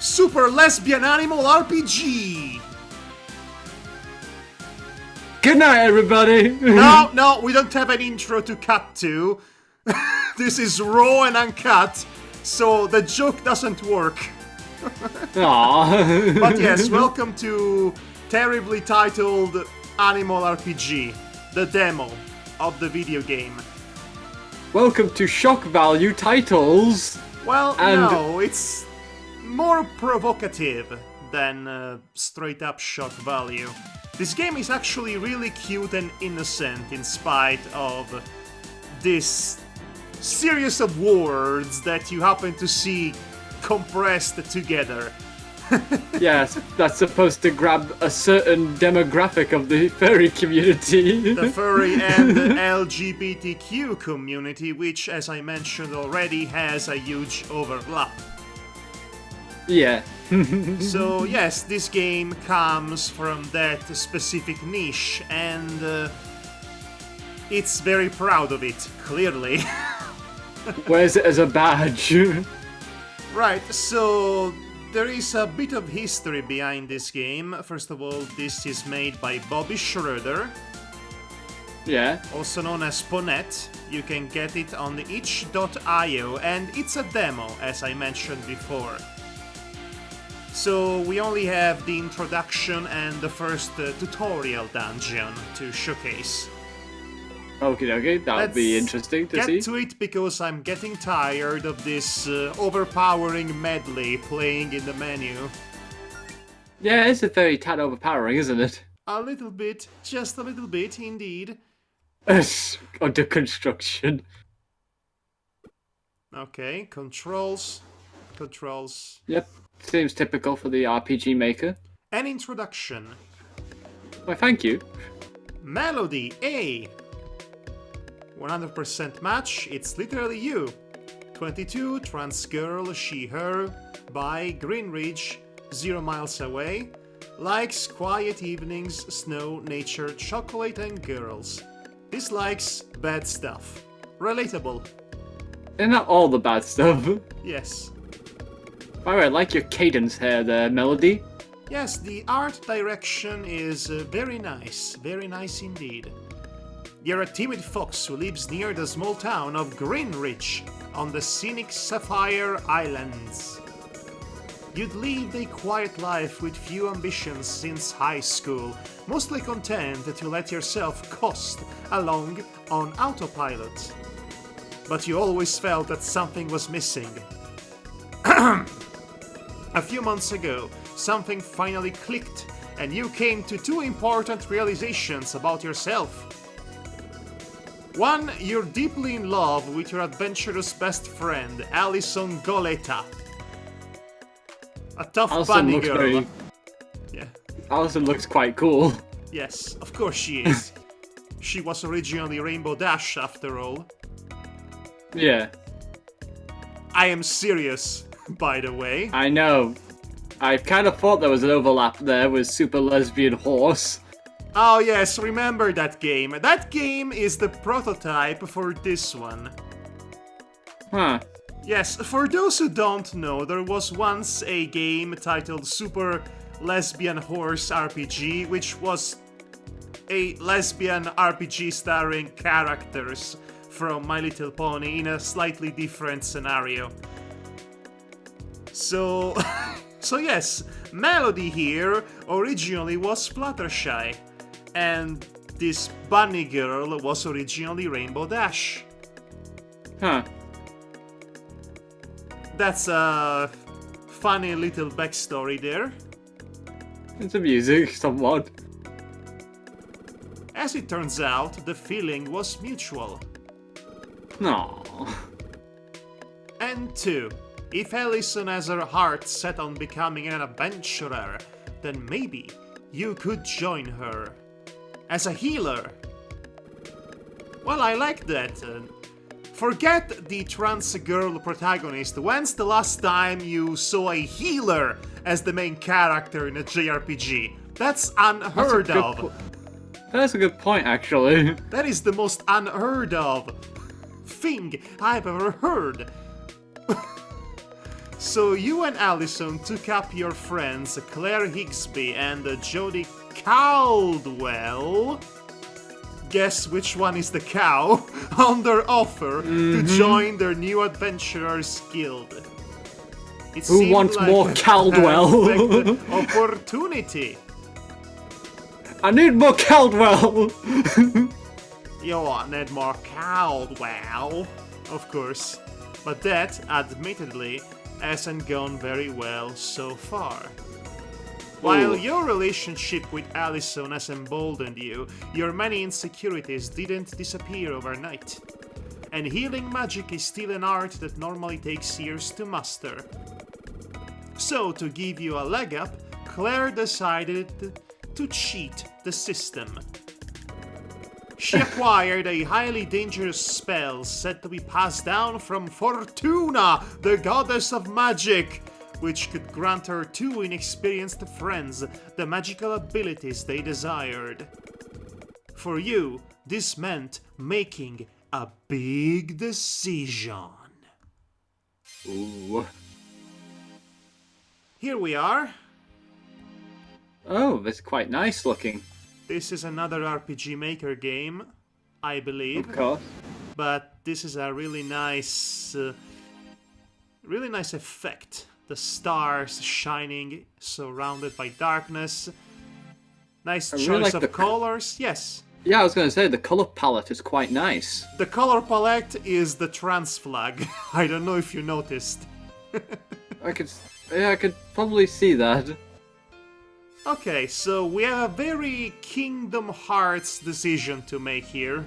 Super Lesbian Animal RPG! Good night, everybody! No, we don't have an intro to cut to. This is raw and uncut, so the joke doesn't work. Aww. But yes, welcome to terribly titled Animal RPG, the demo of the video game. Welcome to shock value titles. Well, no, it's more provocative than straight up shock value. This game is actually really cute and innocent in spite of this series of words that you happen to see compressed together. Yes, that's supposed to grab a certain demographic of the furry community. The furry and the LGBTQ community, which, as I mentioned already, has a huge overlap. Yeah. So yes, this game comes from that specific niche, and it's very proud of it, clearly. Wears it as a badge. Right, so there is a bit of history behind this game. First of all, this is made by Bobby Schroeder, Yeah. also known as Ponette. You can get it on the itch.io, and it's a demo, as I mentioned before. So we only have the introduction and the first tutorial dungeon to showcase. Okay, that would be interesting to see. Get to it, because I'm getting tired of this overpowering medley playing in the menu. Yeah, it's a very tad overpowering, isn't it? A little bit, just a little bit, indeed. Under construction. Okay, controls. Yep, seems typical for the RPG maker. An introduction. Why, thank you. Melody A. 100% match, it's literally you. 22, trans girl, she, her, by Greenridge, 0 miles away. Likes quiet evenings, snow, nature, chocolate and girls. Dislikes bad stuff. Relatable. And not all the bad stuff. Yes. By the way, I like your cadence here there, Melody. Yes, the art direction is very nice indeed. You're a timid fox who lives near the small town of Greenridge on the scenic Sapphire Islands. You'd lived a quiet life with few ambitions since high school, mostly content to let yourself coast along on autopilot. But you always felt that something was missing. A few months ago, something finally clicked, and you came to two important realizations about yourself. One, you're deeply in love with your adventurous best friend, Alison Goleta. A tough Alison bunny looks girl. Yeah. Alison looks quite cool. Yes, of course she is. She was originally Rainbow Dash, after all. Yeah. I am serious, by the way. I know. I kind of thought there was an overlap there with Super Lesbian Horse. Oh yes, remember that game. That game is the prototype for this one. Huh. Yes, for those who don't know, there was once a game titled Super Lesbian Horse RPG, which was a lesbian RPG starring characters from My Little Pony in a slightly different scenario. So yes, Melody here originally was Fluttershy, and this bunny girl was originally Rainbow Dash. Huh. That's a funny little backstory there. It's amusing, somewhat. As it turns out, the feeling was mutual. No. And two, if Alison has her heart set on becoming an adventurer, then maybe you could join her. As a healer. Well, I like that. Forget the trans girl protagonist. When's the last time you saw a healer as the main character in a JRPG? That's unheard of. That's a good point, actually. That is the most unheard of thing I've ever heard. So you and Allison took up your friends Claire Higsby and Jodie Caldwell. Guess which one is the cow? On their offer to join their new adventurers guild. It Who seemed wants like more a Caldwell? perfect opportunity. I need more Caldwell! You need more Caldwell, of course. But that, admittedly, hasn't gone very well so far. While your relationship with Allison has emboldened you, your many insecurities didn't disappear overnight. And healing magic is still an art that normally takes years to master. So, to give you a leg up, Claire decided to cheat the system. She acquired a highly dangerous spell said to be passed down from Fortuna, the goddess of magic, which could grant her two inexperienced friends the magical abilities they desired. For you, this meant making a big decision. Ooh. Here we are. Oh, that's quite nice looking. This is another RPG Maker game, I believe. Of course. But this is a really nice effect. The stars shining, surrounded by darkness. Nice really choice like of the colors. Yes. Yeah, I was going to say, the color palette is quite nice. The color palette is the trans flag. I don't know if you noticed. I could probably see that. Okay, so we have a very Kingdom Hearts decision to make here.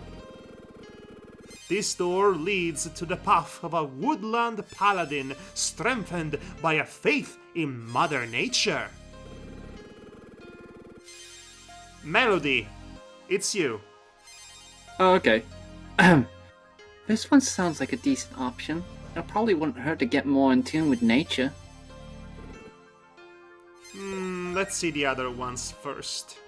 This door leads to the path of a woodland paladin strengthened by a faith in Mother Nature. Melody, it's you. Oh, okay. This one sounds like a decent option. It probably wouldn't hurt to get more in tune with nature. Let's see the other ones first.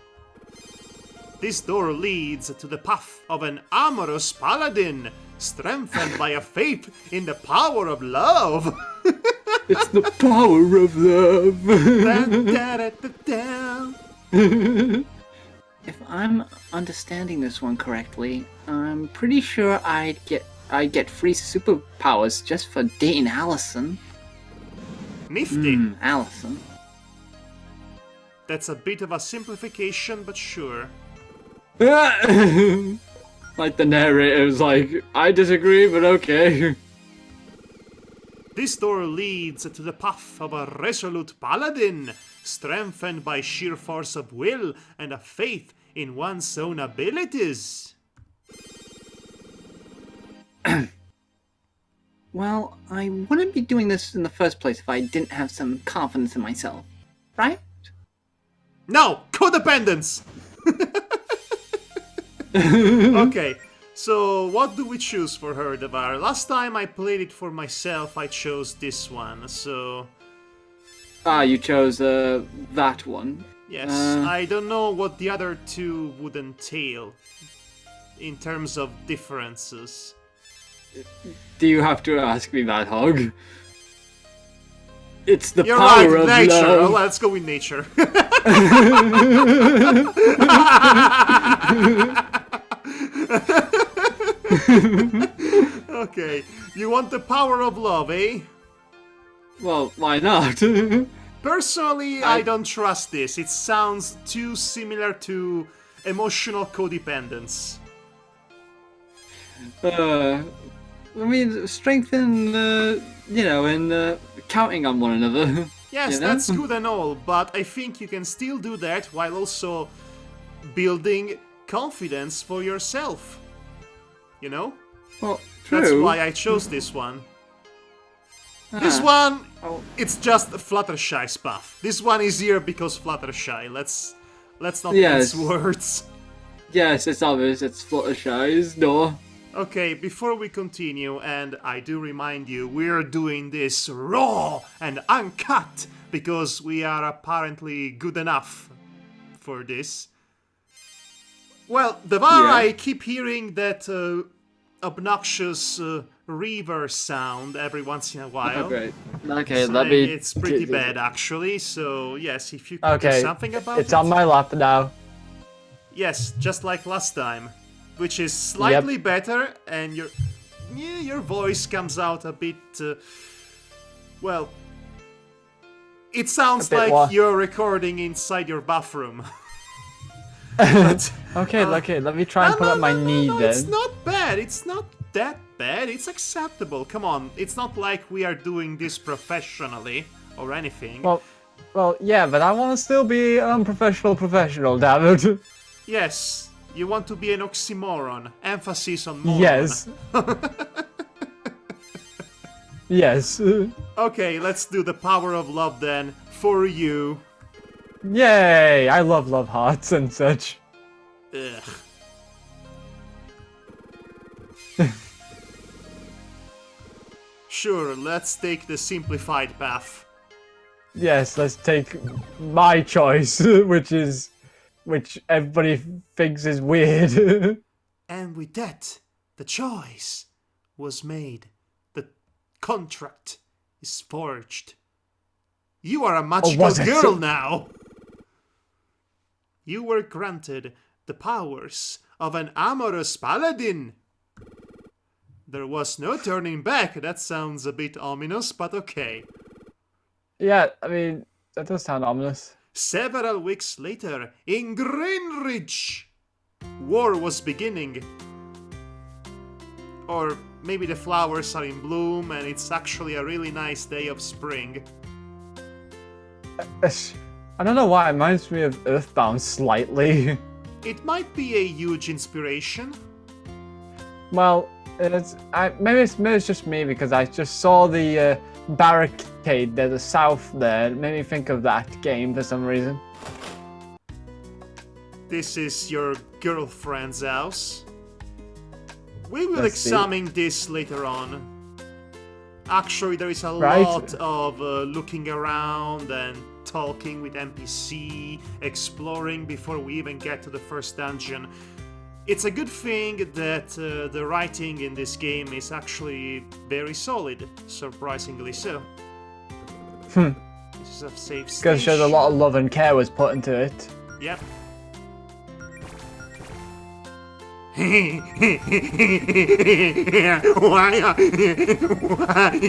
This door leads to the path of an amorous paladin, strengthened by a faith in the power of love. It's the power of love. If I'm understanding this one correctly, I'm pretty sure I'd get free superpowers just for dating Allison. Nifty. Allison. That's a bit of a simplification, but sure. Like the narrator was like, I disagree, but okay. This door leads to the path of a resolute paladin, strengthened by sheer force of will and a faith in one's own abilities. Well, I wouldn't be doing this in the first place if I didn't have some confidence in myself, right? No! Codependence! Okay, so what do we choose for her, Devar? Last time I played it for myself, I chose this one, so... Ah, you chose that one. Yes, I don't know what the other two would entail in terms of differences. Do you have to ask me, Madhog? It's the You're power right, of nature. love. Oh, let's go with nature. Okay, you want the power of love, eh? Well, why not? Personally, I don't trust this. It sounds too similar to emotional codependence. I mean, strengthen, in counting on one another. Yes, You know? that's good and all, but I think you can still do that while also building confidence for yourself. You know? Well, true. That's why I chose this one. This one, it's just Fluttershy's path. This one is here because Fluttershy. Let's not mince words. Yes, it's obvious. It's Fluttershy's door. Okay, before we continue, and I do remind you, we're doing this raw and uncut because we are apparently good enough for this. Well, Devar, I keep hearing that obnoxious river sound every once in a while. Oh, great. Okay, So let me. it's pretty bad, actually. So yes, if you could do Okay, something about it's it. on my lap now. Yes, just like last time, which is slightly better, and your voice comes out a bit. Well, it sounds bit like what? you're recording inside your bathroom. But, Okay, let me try and put up my knee then. It's not bad. It's not that bad. It's acceptable. Come on, it's not like we are doing this professionally or anything. Well, yeah, but I want to still be professional, damn it. Yes, you want to be an oxymoron. Emphasis on moron. Yes. Yes. Okay, let's do the power of love then, for you. Yay! I love hearts and such. Ugh. Sure, let's take the simplified path. Yes, let's take my choice, which everybody thinks is weird. And with that, the choice was made. The contract is forged. You are a magical was it? girl now. You were granted the powers of an amorous paladin. There was no turning back. That sounds a bit ominous, but okay. Yeah, I mean, that does sound ominous. Several weeks later, in Greenridge, war was beginning. Or maybe the flowers are in bloom and it's actually a really nice day of spring. I don't know why it reminds me of Earthbound slightly. It might be a huge inspiration. Well, maybe it's just me because I just saw the barricade to the south there. It made me think of that game for some reason. This is your girlfriend's house. We will Let's see. examine this later on. Actually, there is a Right. lot of looking around and talking with NPC, exploring before we even get to the first dungeon. It's a good thing that the writing in this game is actually very solid, surprisingly so. This is a safe station. Because shows a lot of love and care was put into it. Yep.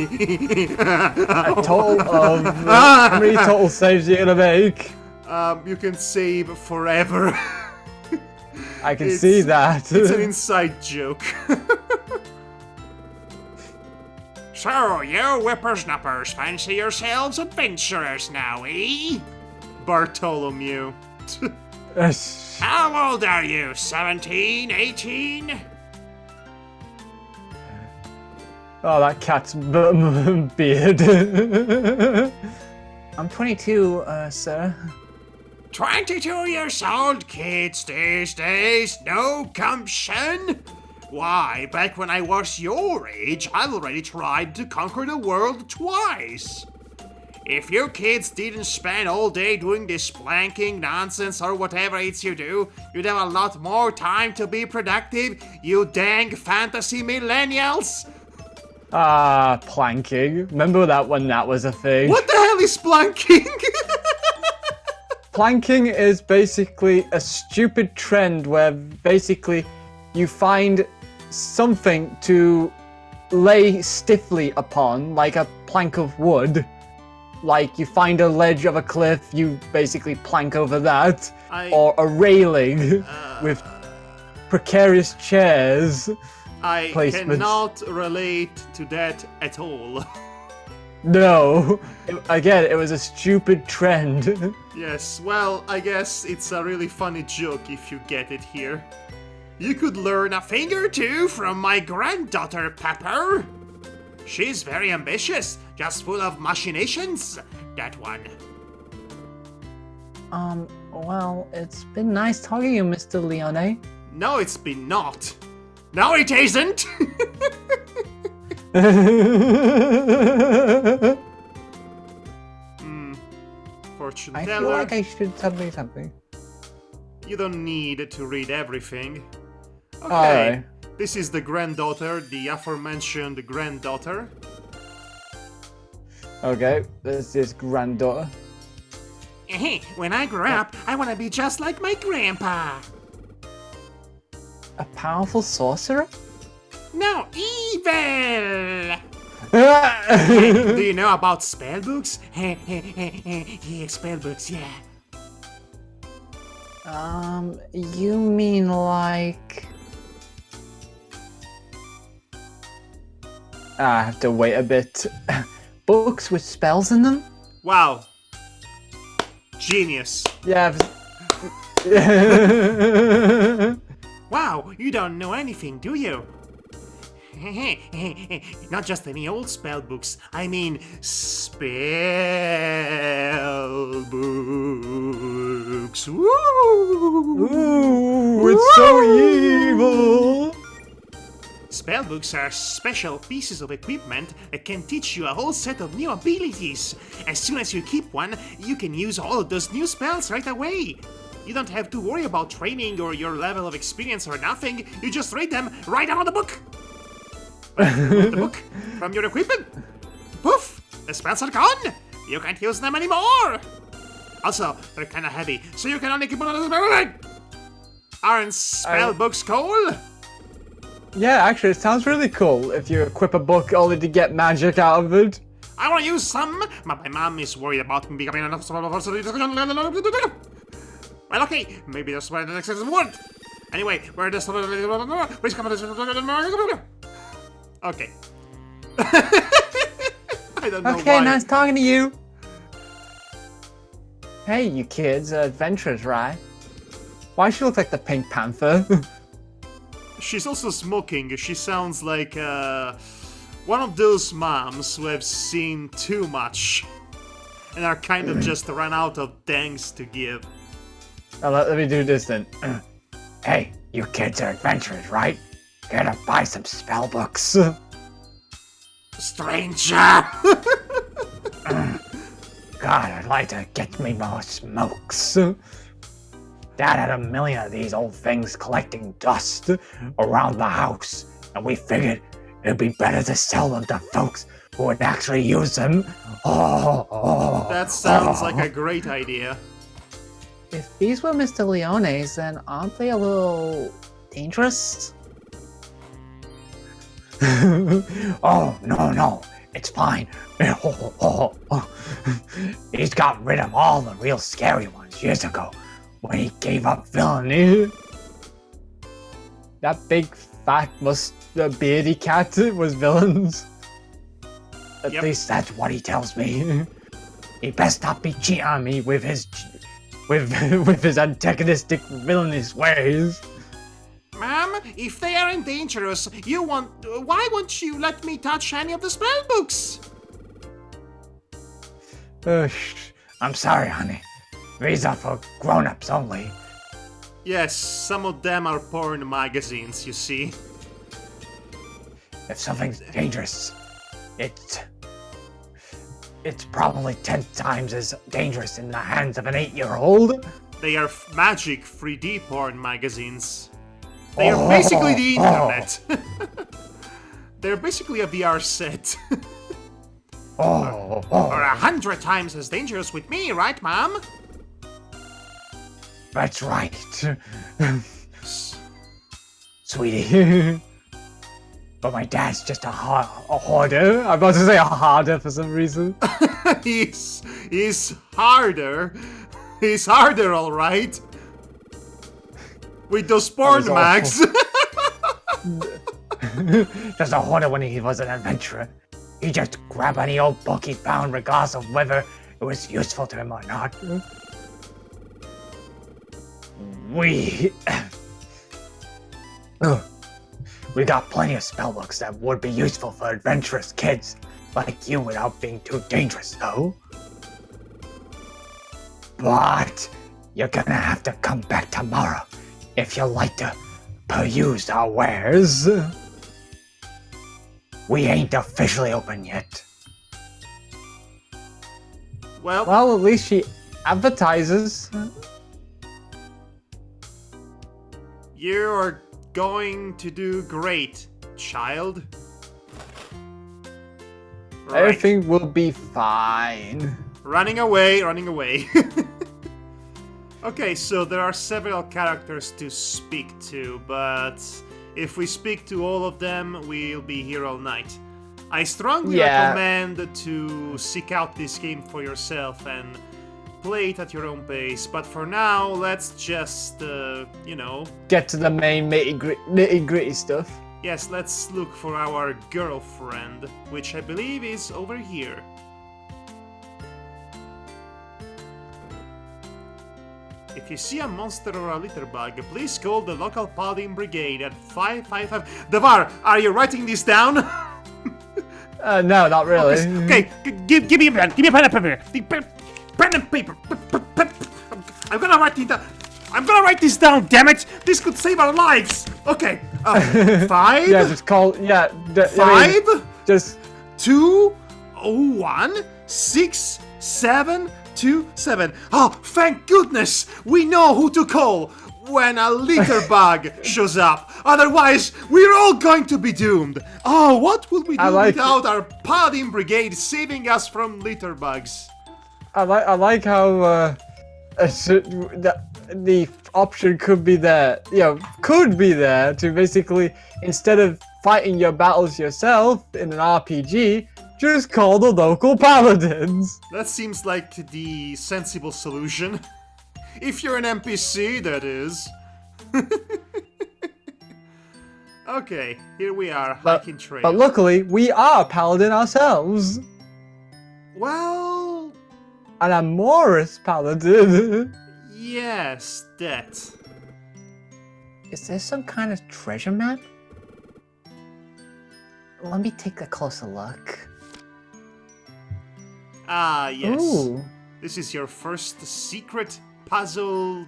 A total of how many total saves are you gonna make? You can save forever. I can see that. It's an inside joke. So, you whippersnappers fancy yourselves adventurers now, eh? Bartholomew. How old are you? 17, 18? Oh, that cat's beard. I'm 22, sir. 22 years old kids these days, no gumption? Why, back when I was your age, I already tried to conquer the world twice. If you kids didn't spend all day doing this planking nonsense or whatever it's you do, you'd have a lot more time to be productive, you dang fantasy millennials! Ah, planking. Remember that when that was a thing? What the hell is planking? Planking is basically a stupid trend where basically you find something to lay stiffly upon, like a plank of wood. Like, you find a ledge of a cliff, you basically plank over that. Or a railing with precarious chairs. I placements. cannot relate to that at all. No. Again, it was a stupid trend. Yes, well, I guess it's a really funny joke if you get it here. You could learn a thing or two from my granddaughter, Pepper. She's very ambitious, just full of machinations, that one. Well, it's been nice talking to you, Mr. Leone. No, it's been not. No, it isn't! Fortune I teller. feel like I should tell me something. You don't need to read everything. Okay. Alright. This is the granddaughter, the aforementioned granddaughter. Okay, this is granddaughter. When I grow up, I want to be just like my grandpa. A powerful sorcerer? No, evil! Do you know about spellbooks? Yeah, spellbooks, yeah. You mean like... I have to wait a bit. Books with spells in them? Wow. Genius. Yeah. Wow, you don't know anything, do you? Not just any old spell books. I mean, spell books. Woo! Ooh, it's so evil! Spellbooks are special pieces of equipment that can teach you a whole set of new abilities. As soon as you keep one, you can use all of those new spells right away. You don't have to worry about training or your level of experience or nothing. You just read them right out of the book. Remove the book from your equipment. Poof! The spells are gone. You can't use them anymore. Also, they're kind of heavy, so you can only keep one of them. Aren't spellbooks cool? Yeah, actually, it sounds really cool if you equip a book only to get magic out of it. I want to use some, but my mom is worried about me becoming enough. Well, okay, maybe that's why the next sentence word. Anyway, where does please come okay. I don't know why. Okay, nice talking to you. Hey, you kids, adventurers, right? Why she look like the Pink Panther? She's also smoking. She sounds like one of those moms who have seen too much and are kind of just run out of thanks to give. Let me do this then. Hey, you kids are adventurers, right? Gonna buy some spell books. Stranger! God, I'd like to get me more smokes. Dad had a million of these old things collecting dust around the house, and we figured it'd be better to sell them to folks who would actually use them. That sounds like a great idea. If these were Mr. Leone's, then aren't they a little dangerous? Oh, no, it's fine. He's got rid of all the real scary ones years ago when he gave up villainy. That big, fat, beardy cat was villains. At least that's what he tells me. He best not be cheating on me with his antagonistic, villainous ways. Ma'am, if they aren't dangerous, why won't you let me touch any of the spell books? I'm sorry, honey. These are for grown-ups only. Yes, some of them are porn magazines, you see. If something's dangerous, it's probably 10 times as dangerous in the hands of an 8-year-old. They are magic 3D porn magazines. They are basically the internet. They're basically a VR set. Or 100 times as dangerous with me, right, Mom? That's right. Sweetie. But my dad's just a hoarder. I'm about to say a harder for some reason. He's harder. He's harder, all right. With those porn mags. Just a hoarder when he was an adventurer. He just grabbed any old book he found regardless of whether it was useful to him or not. We got plenty of spellbooks that would be useful for adventurous kids like you without being too dangerous, though. But you're gonna have to come back tomorrow if you'd like to peruse our wares. We ain't officially open yet. Well, at least she advertises. You're going to do great, child. Right. Everything will be fine. Running away, running away. Okay, so there are several characters to speak to, but if we speak to all of them, we'll be here all night. I strongly recommend to seek out this game for yourself and play it at your own pace, but for now, let's just, Get to the main nitty-gritty stuff. Yes, let's look for our girlfriend, which I believe is over here. If you see a monster or a litter bug, please call the local paladin brigade at 555. Devar, are you writing this down? No, not really. Okay, give me a pen. Give me a pen and paper. Pen and paper. I'm gonna write it down. I'm gonna write this down, damn it! This could save our lives! Okay, 5? Yeah, just call, 5? Just 2, 1, 6, 7, 2, 7. Oh, thank goodness! We know who to call when a litter bug shows up. Otherwise, we're all going to be doomed. Oh, what would we do without our paladin brigade saving us from litter bugs? I like how the option could be there, to basically, instead of fighting your battles yourself in an RPG, just call the local paladins. That seems like the sensible solution. If you're an NPC, that is. Okay, here we are, hiking trail. But luckily, we are paladin ourselves. Well... An amorous paladin. Yes, that. Is there some kind of treasure map? Let me take a closer look. Ah, yes. Ooh. This is your first secret puzzle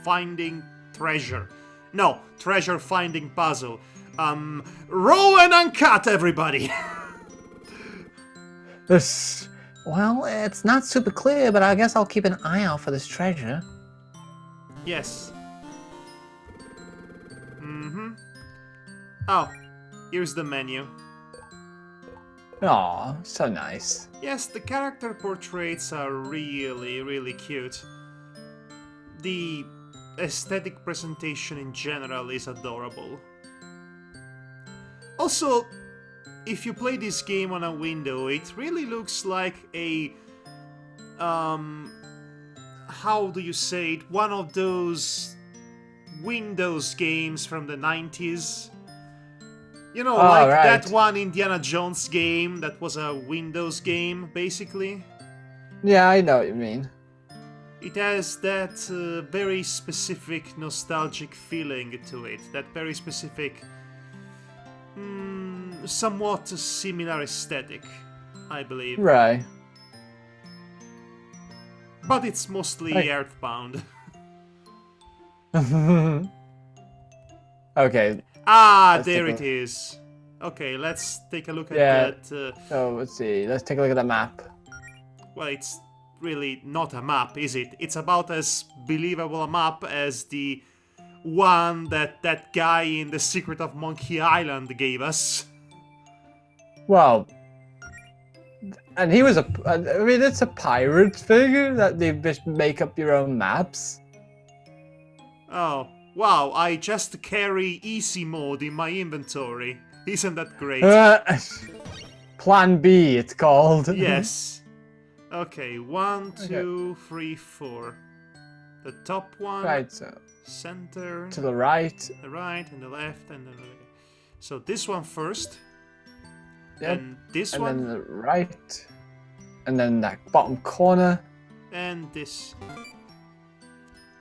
finding treasure. No, treasure finding puzzle. Roll and Uncut, everybody! Well, it's not super clear, but I guess I'll keep an eye out for this treasure. Yes. Oh, here's the menu. Aw, so nice. Yes, the character portraits are really, really cute. The aesthetic presentation in general is adorable. Also, if you play this game on a window, it really looks like a... how do you say it? One of those Windows games from the 90s. You know, that one Indiana Jones game that was a Windows game, basically. Yeah, I know what you mean. It has that very specific nostalgic feeling to it. That very specific, somewhat similar aesthetic, I believe. Right. But it's mostly Earthbound. Okay. Ah, there it is. Okay, let's take a look at that. So, let's see. Let's take a look at the map. Well, it's really not a map, is it? It's about as believable a map as the one that guy in The Secret of Monkey Island gave us. Well, and he was it's a pirate figure that they just make up your own maps. Oh, wow, I just carry easy mode in my inventory. Isn't that great? Plan B, it's called. Yes. Okay, 1, 2, 3, 4. The top one. Right, so. Center. To the right. The right, and the left, and then... So this one first. Yep. And this and one. And then the right. And then that bottom corner. And this.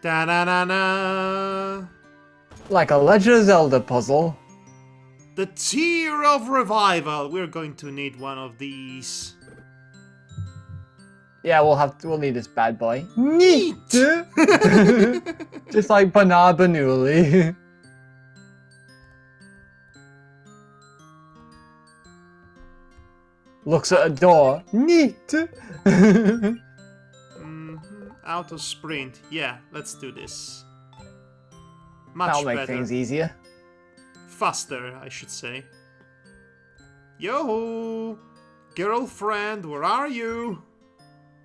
Da-na-na-na! Like a Legend of Zelda puzzle. The Tear of Revival. We're going to need one of these. Yeah, we'll need this bad boy. Neat! Just like Banar Banuli. Looks at a door. Neat! Auto sprint. Yeah, let's do this. Much That'll make better. things easier. faster, I should say. Yo, girlfriend, where are you?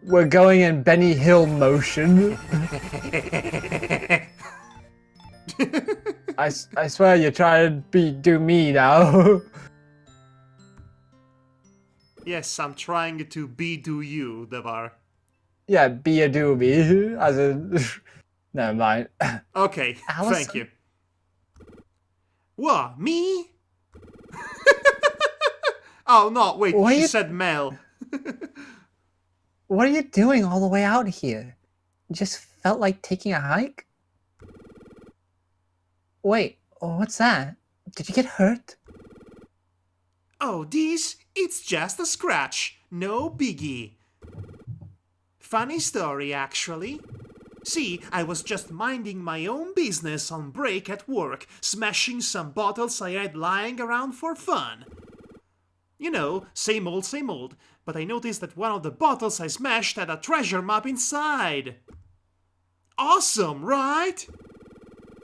We're going in Benny Hill motion. I swear you're trying to do me now. Yes, I'm trying to do you, Devar. Yeah, be a do me. As in... Never mind. Okay, Allison? thank you. What, me? Oh, no, wait, What she you- said Mel. What are you doing all the way out here? Just felt like taking a hike? Wait, what's that? Did you get hurt? Oh, this? It's just a scratch. No biggie. Funny story, actually. See, I was just minding my own business on break at work, smashing some bottles I had lying around for fun. You know, same old, but I noticed that one of the bottles I smashed had a treasure map inside. Awesome, right?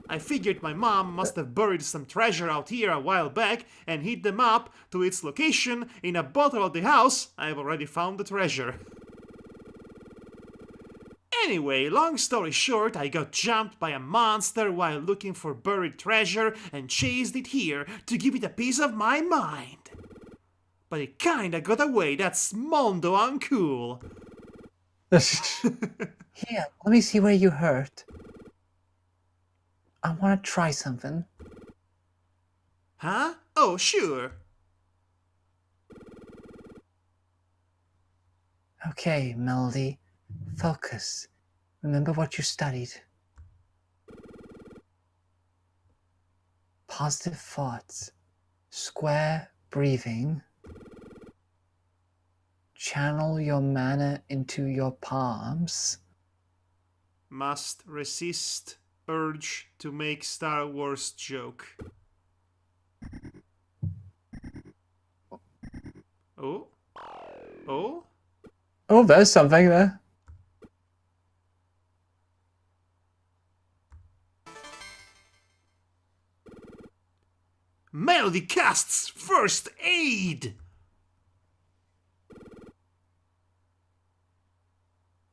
I figured my mom must have buried some treasure out here a while back and hid them up to its location in a bottle of the house. I've already found the treasure. Anyway, long story short, I got jumped by a monster while looking for buried treasure and chased it here to give it a piece of my mind. But it kinda got away, that's mondo uncool. Here, let me see where you hurt. I want to try something. Huh? Oh, sure. Okay, Melody. Focus. Remember what you studied. Positive thoughts. Square breathing. Channel your mana into your palms. Must resist urge to make Star Wars joke. Oh? Oh? Oh, there's something there. Melody casts first aid!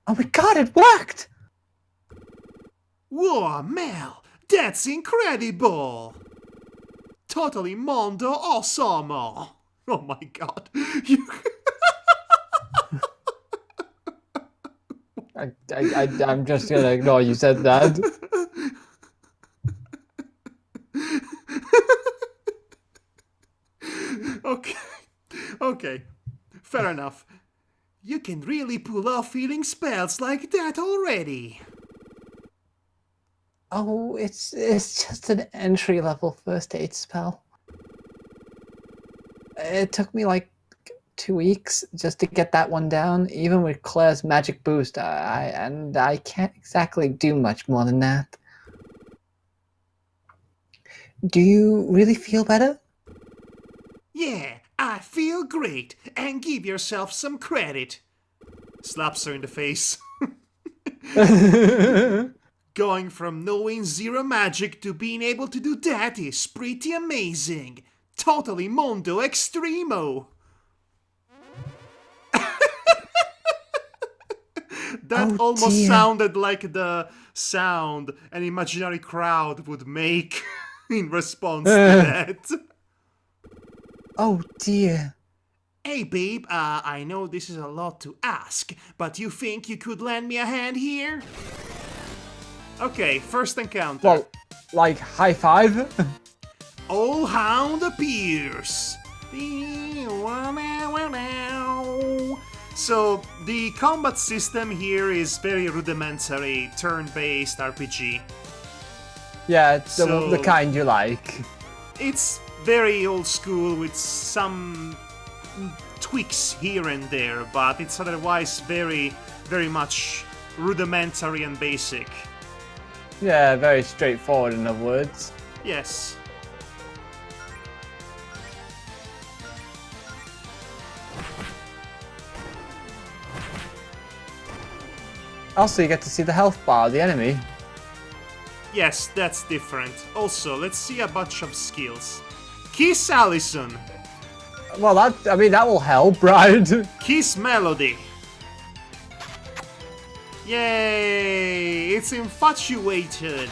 Oh my god, it worked! Whoa, Mel! That's incredible! Totally mondo awesome! Oh my god. You... I'm just gonna ignore you said that. Okay. Fair enough. You can really pull off healing spells like that already. Oh, it's just an entry-level first aid spell. It took me like 2 weeks just to get that one down, even with Claire's magic boost. I can't exactly do much more than that. Do you really feel better? Yeah, I feel great, and give yourself some credit. Slaps her in the face. Going from knowing zero magic to being able to do that is pretty amazing. Totally mondo extremo. That almost sounded like the sound an imaginary crowd would make in response to that. Oh dear. Hey babe, I know this is a lot to ask, but you think you could lend me a hand here? Okay, first encounter. Well, like high five? Old Hound appears. So, the combat system here is very rudimentary, turn-based RPG. Yeah, it's the kind you like. It's very old school with some tweaks here and there, but it's otherwise very, very much rudimentary and basic. Yeah, very straightforward in other words. Yes. Also, you get to see the health bar of the enemy. Yes, that's different. Also, let's see a bunch of skills. Kiss Allison. Well, that will help, right? Kiss Melody. Yay! It's infatuated.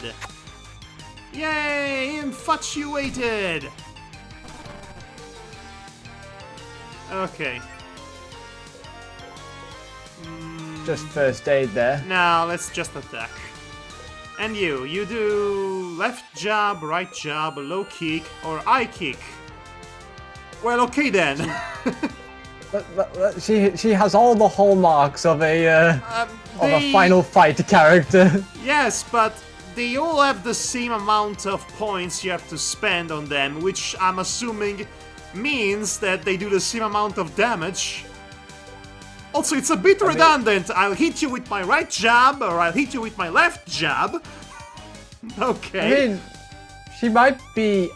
Yay! Infatuated. Okay. Just first aid there. Now let's just attack. And you do left jab, right jab, low kick, or eye kick. Well, okay then. She has all the hallmarks of a Final Fight character. Yes, but they all have the same amount of points you have to spend on them, which I'm assuming means that they do the same amount of damage. Also, it's a bit redundant. I'll hit you with my right jab, or I'll hit you with my left jab. Okay. I mean, she might be,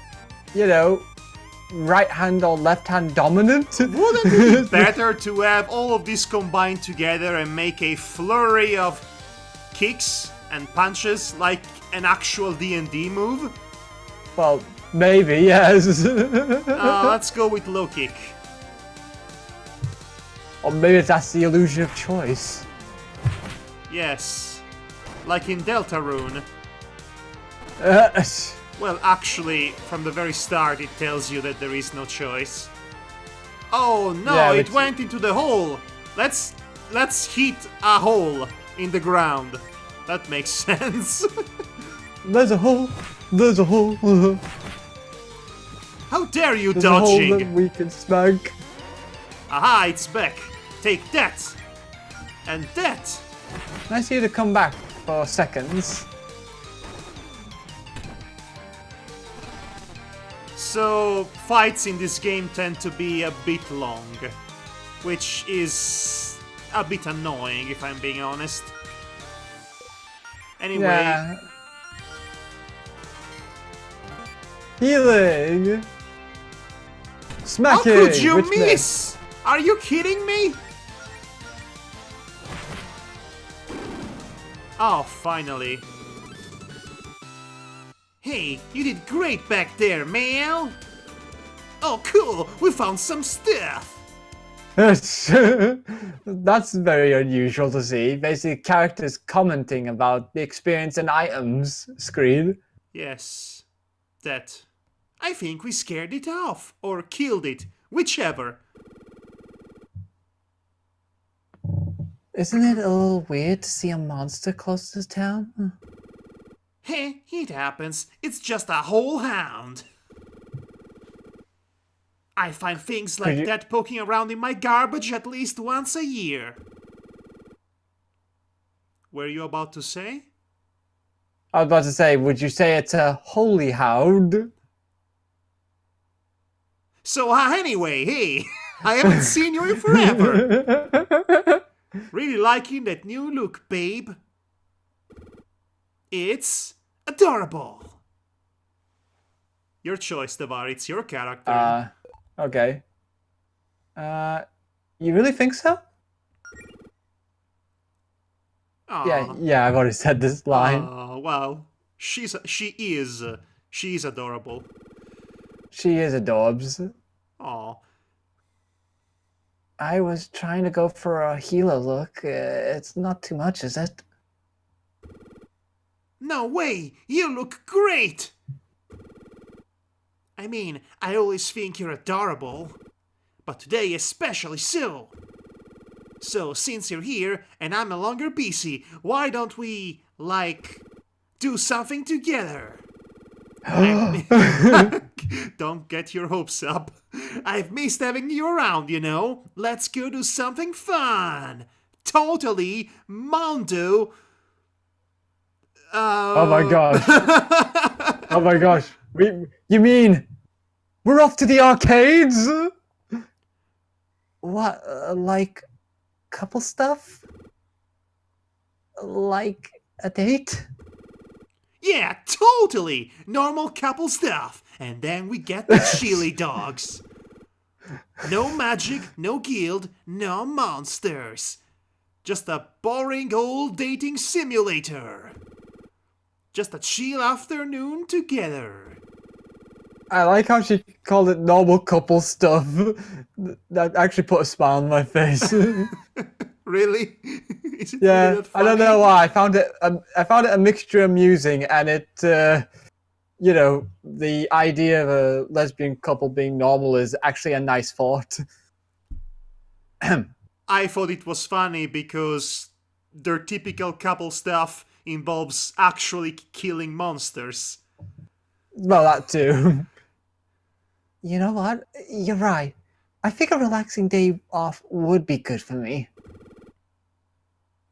right hand or left hand dominant. Wouldn't it be better to have all of these combined together and make a flurry of kicks and punches like an actual D&D move? Well, maybe, yes. Let's go with low kick. Or maybe that's the illusion of choice. Yes. Like in Deltarune. Uh, Well, actually, from the very start it tells you that there is no choice. Oh no, Yeah, it but- went into the hole! Let's hit a hole in the ground. That makes sense. there's a hole. There's a hole. How dare you There's a hole that dodging! we can smack. Aha, it's back. Take that! And that! Nice of you to come back for seconds. So, fights in this game tend to be a bit long, which is a bit annoying if I'm being honest. Anyway, Yeah. Healing. how Smacking. could you which miss? Are you kidding me? Oh, finally. Hey, you did great back there, Mel! Oh, cool! We found some stuff! That's very unusual to see. Basically, characters commenting about the experience and items screen. Yes, that. I think we scared it off, or killed it, whichever. Isn't it a little weird to see a monster close to town? Hey, it happens. It's just a whole hound. I find things like you- that poking around in my garbage at least once a year. Were you about to say? I was about to say, would you say it's a holy hound? So, anyway, hey, I haven't seen you in forever. Really liking that new look, babe. It's adorable. Your choice, Devar. It's your character. Okay. You really think so? Aw. Yeah, I've already said this line. Oh, well, she is adorable. She is adorbs. Oh, I was trying to go for a healer look. It's not too much, is it? no way! You look great! I mean, I always think you're adorable, but today especially so. So, since you're here and I'm no longer busy, why don't we, do something together? Don't get your hopes up. I've missed having you around, you know. Let's go do something fun. Totally Mondo. Oh my gosh. Oh my gosh. You mean we're off to the arcades? What, like couple stuff? Like a date? Yeah, totally! Normal couple stuff. And then we get the chili dogs. No magic, no guild, no monsters. Just a boring old dating simulator. Just a chill afternoon together. I like how she called it normal couple stuff. That actually put a smile on my face. Really? Is it Yeah, really that I don't funny? know why. I found it a mixture amusing, and it, you know, the idea of a lesbian couple being normal is actually a nice thought. I thought it was funny because their typical couple stuff involves actually killing monsters. Well, that too. You know what? You're right. I think a relaxing day off would be good for me.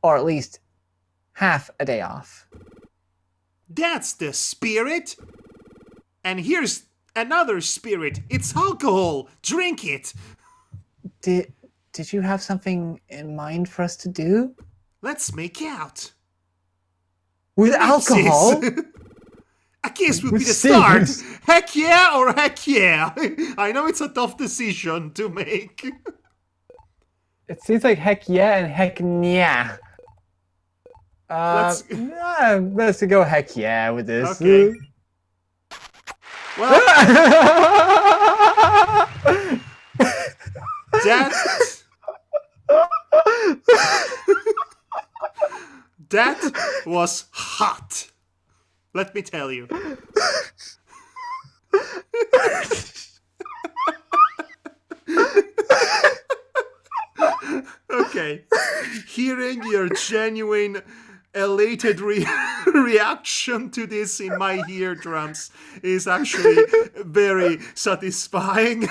Or at least half a day off. That's the spirit! And here's another spirit. It's alcohol. Drink it. Did you have something in mind for us to do? Let's make out. With Ellipsis. alcohol? A kiss would With be the start. scenes. Heck yeah or heck yeah. I know it's a tough decision to make. It seems like heck yeah and heck yeah. Let's go heck yeah with this. Okay. Well, that was hot. Let me tell you. Okay. Hearing your genuine elated reaction to this in my eardrums is actually very satisfying.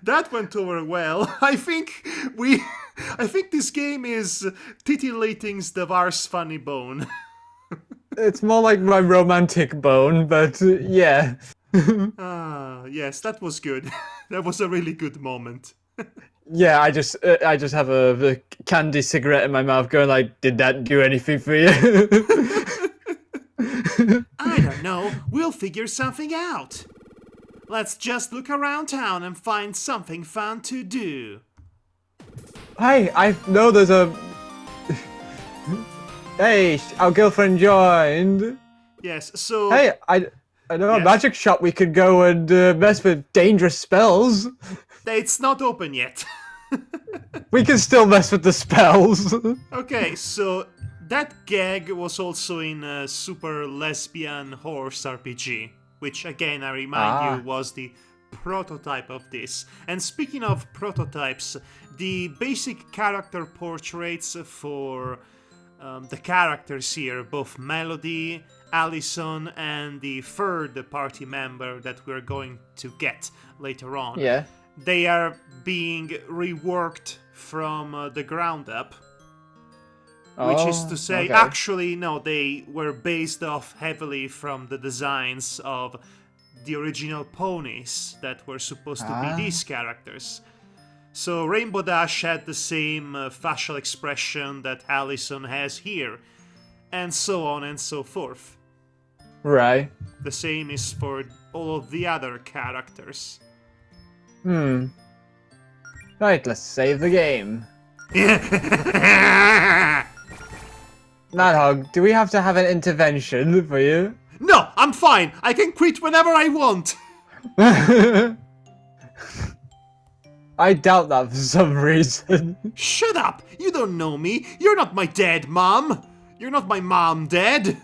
That went over well. I think this game is titillating Stavar's funny bone. It's more like my romantic bone, but yeah. Ah, yes, that was good. That was a really good moment. Yeah, I just have a candy cigarette in my mouth going like, did that do anything for you? I don't know. We'll figure something out. Let's just look around town and find something fun to do. Hey, I know there's a... Hey, our girlfriend joined. Yes, so... Hey, I know a Yes. magic shop we could go and mess with dangerous spells. It's not open yet. We can still mess with the spells. Okay, so that gag was also in Super Lesbian Horse RPG, which again, I remind you, was the prototype of this. And speaking of prototypes, the basic character portraits for the characters here, both Melody, Allison, and the third party member that we're going to get later on. Yeah. They are being reworked from the ground up. Which is to say, okay. actually, no, they were based off heavily from the designs of the original ponies that were supposed to be these characters. So Rainbow Dash had the same facial expression that Allison has here, and so on and so forth. Right. The same is for all of the other characters. Right, let's save the game. Madhog, do we have to have an intervention for you? No, I'm fine. I can quit whenever I want. I doubt that for some reason. Shut up. You don't know me. You're not my dead mom. You're not my mom, Dad.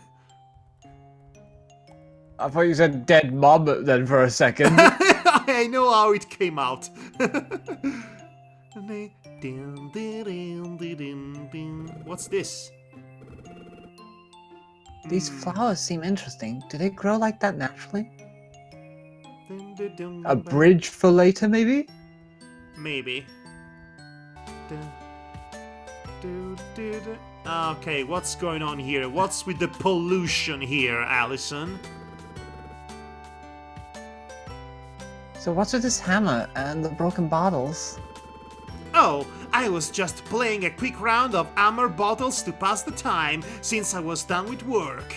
I thought you said dead mom then for a second. I know how it came out. What's this? These flowers seem interesting. Do they grow like that naturally? A bridge for later, maybe? Maybe. Okay, what's going on here? What's with the pollution here, Allison? So what's with this hammer and the broken bottles? Oh, I was just playing a quick round of hammer bottles to pass the time since I was done with work.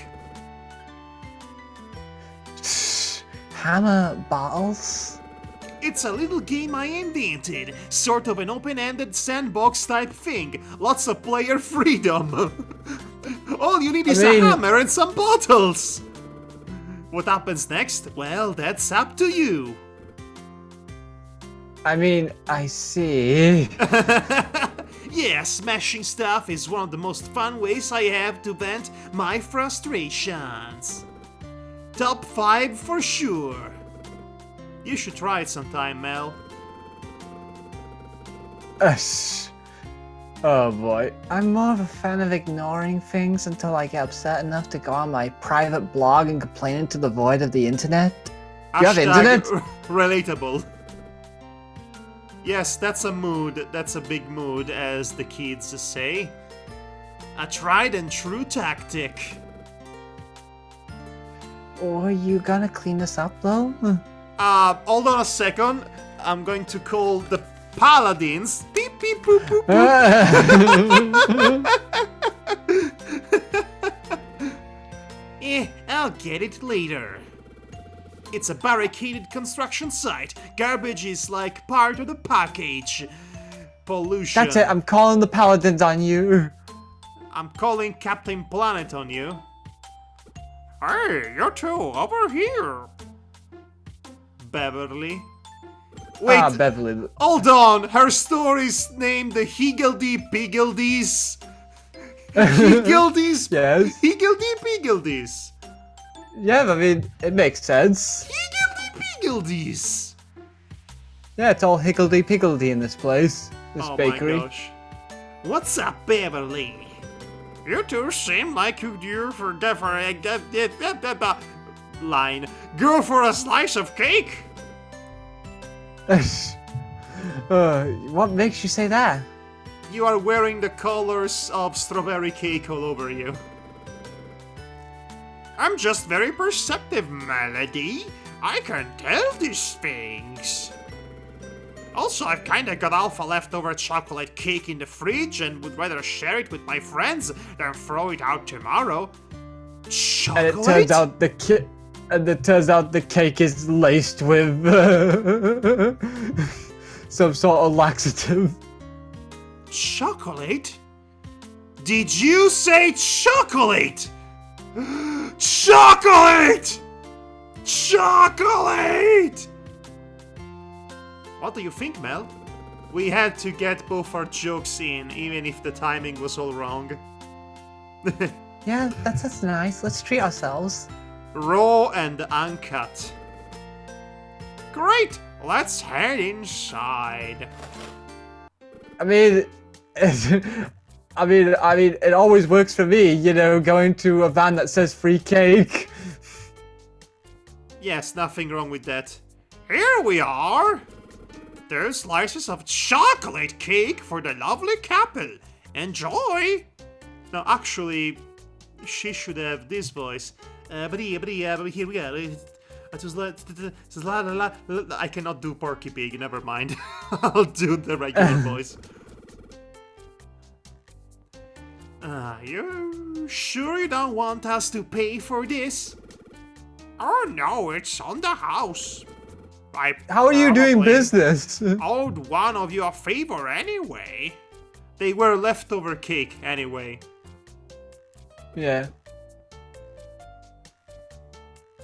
Hammer bottles? It's a little game I invented, sort of an open-ended sandbox type thing, lots of player freedom. All you need is a hammer and some bottles. What happens next? Well, that's up to you. I mean, I see. Yeah, smashing stuff is one of the most fun ways I have to vent my frustrations. Top 5 for sure. You should try it sometime, Mel. Oh boy. I'm more of a fan of ignoring things until I get upset enough to go on my private blog and complain into the void of the internet. Do you have internet? Relatable. Yes, that's a mood. That's a big mood, as the kids say. A tried and true tactic. Are you gonna clean this up though? Hold on a second. I'm going to call the paladins. Beep beep boop boop boop. I'll get it later. It's a barricaded construction site. Garbage is like part of the package. Pollution. That's it, I'm calling the paladins on you. I'm calling Captain Planet on you. Hey, you two, over here. Beverly. Wait, Beverly. hold on. Her story's named the Higgledy-Piggledies. Higgledies? Yes. Higgledy-Piggledies. Yeah, I mean, it makes sense. Higgledy-Piggledies. Yeah, it's all higgledy-piggledy in this place. This bakery. My gosh. What's up, Beverly? You two seem like you'd do for line. Go for a slice of cake. What makes you say that? You are wearing the colors of strawberry cake all over you. I'm just very perceptive, Melody. I can tell these things. Also, I've kinda got alpha leftover chocolate cake in the fridge and would rather share it with my friends than throw it out tomorrow. Chocolate? And it turns out the cake is laced with some sort of laxative. Chocolate? Did you say chocolate? Chocolate! Chocolate! What do you think, Mel? We had to get both our jokes in, even if the timing was all wrong. Yeah, that's nice. Let's treat ourselves. Raw and uncut. Great! Let's head inside. I mean, it always works for me, you know, going to a van that says free cake. Yes, nothing wrong with that. Here we are! There's slices of chocolate cake for the lovely couple. Enjoy! No, actually, she should have this voice. But here we go. I cannot do Porky Pig, never mind. I'll do the regular voice. You sure you don't want us to pay for this? Oh no, it's on the house. How are you doing business? Owed one of you a favor anyway. They were leftover cake anyway. Yeah.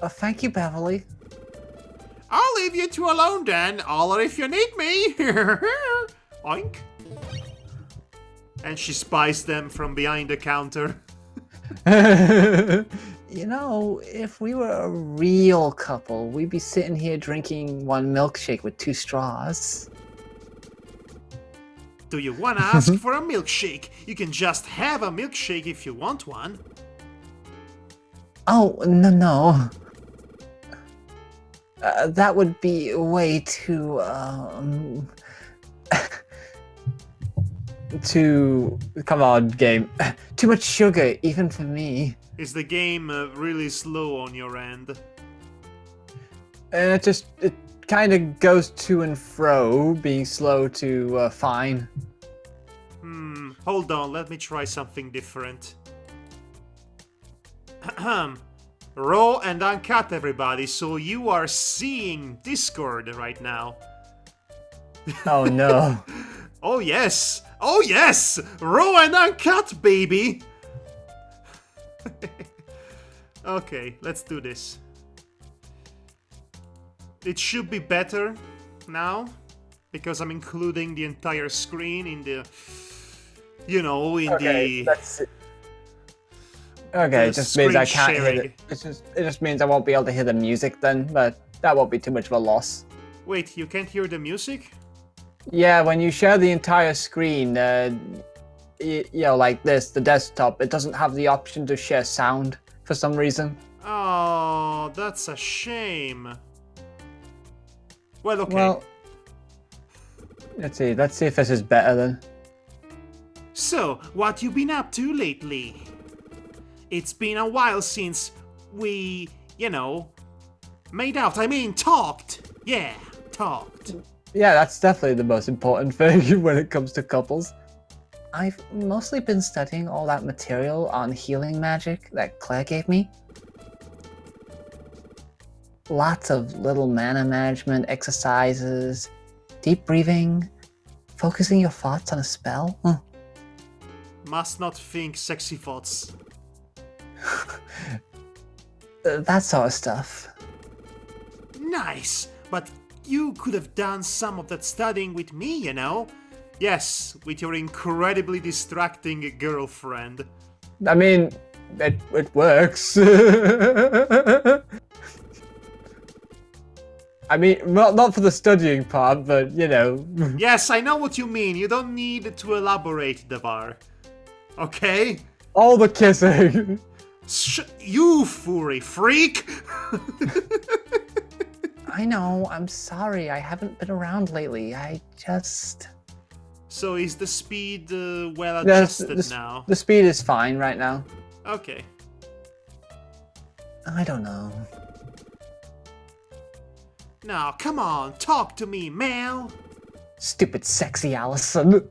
Thank you, Beverly. I'll leave you two alone then. Holler if you need me. Oink. And she spies them from behind the counter. You know, if we were a real couple, we'd be sitting here drinking one milkshake with 2 straws. Do you want to ask for a milkshake? You can just have a milkshake if you want one. Oh, no. That would be way too, come on, game. Too much sugar, even for me. Is the game really slow on your end? It kind of goes to and fro, being slow to fine. Hold on, let me try something different. Raw and uncut, everybody, so you are seeing Discord right now. Oh no. Oh yes! Oh yes! Raw and uncut, baby! Okay, let's do this. It should be better now, because I'm including the entire screen in the, That's it. Okay, the it just means I screen can't hear sharing. it just means I won't be able to hear the music then, but that won't be too much of a loss. Wait, you can't hear the music? Yeah, when you share the entire screen, like this, the desktop, it doesn't have the option to share sound for some reason. Oh, that's a shame. Well, okay. Well, let's see if this is better then. So, what you been up to lately? It's been a while since we, made out. I mean, talked. Yeah, talked. Yeah, that's definitely the most important thing when it comes to couples. I've mostly been studying all that material on healing magic that Claire gave me. Lots of little mana management exercises, deep breathing, focusing your thoughts on a spell. Must not think sexy thoughts. That sort of stuff. Nice, but you could have done some of that studying with me, Yes, with your incredibly distracting girlfriend. I mean, it works. I mean, not for the studying part, but Yes, I know what you mean. You don't need to elaborate, Devar. Okay? all the kissing. You furry freak! I know, I'm sorry, I haven't been around lately. I just... So is the speed well adjusted now? The speed is fine right now. Okay. I don't know. Now, come on, talk to me, Mel. Stupid sexy Allison.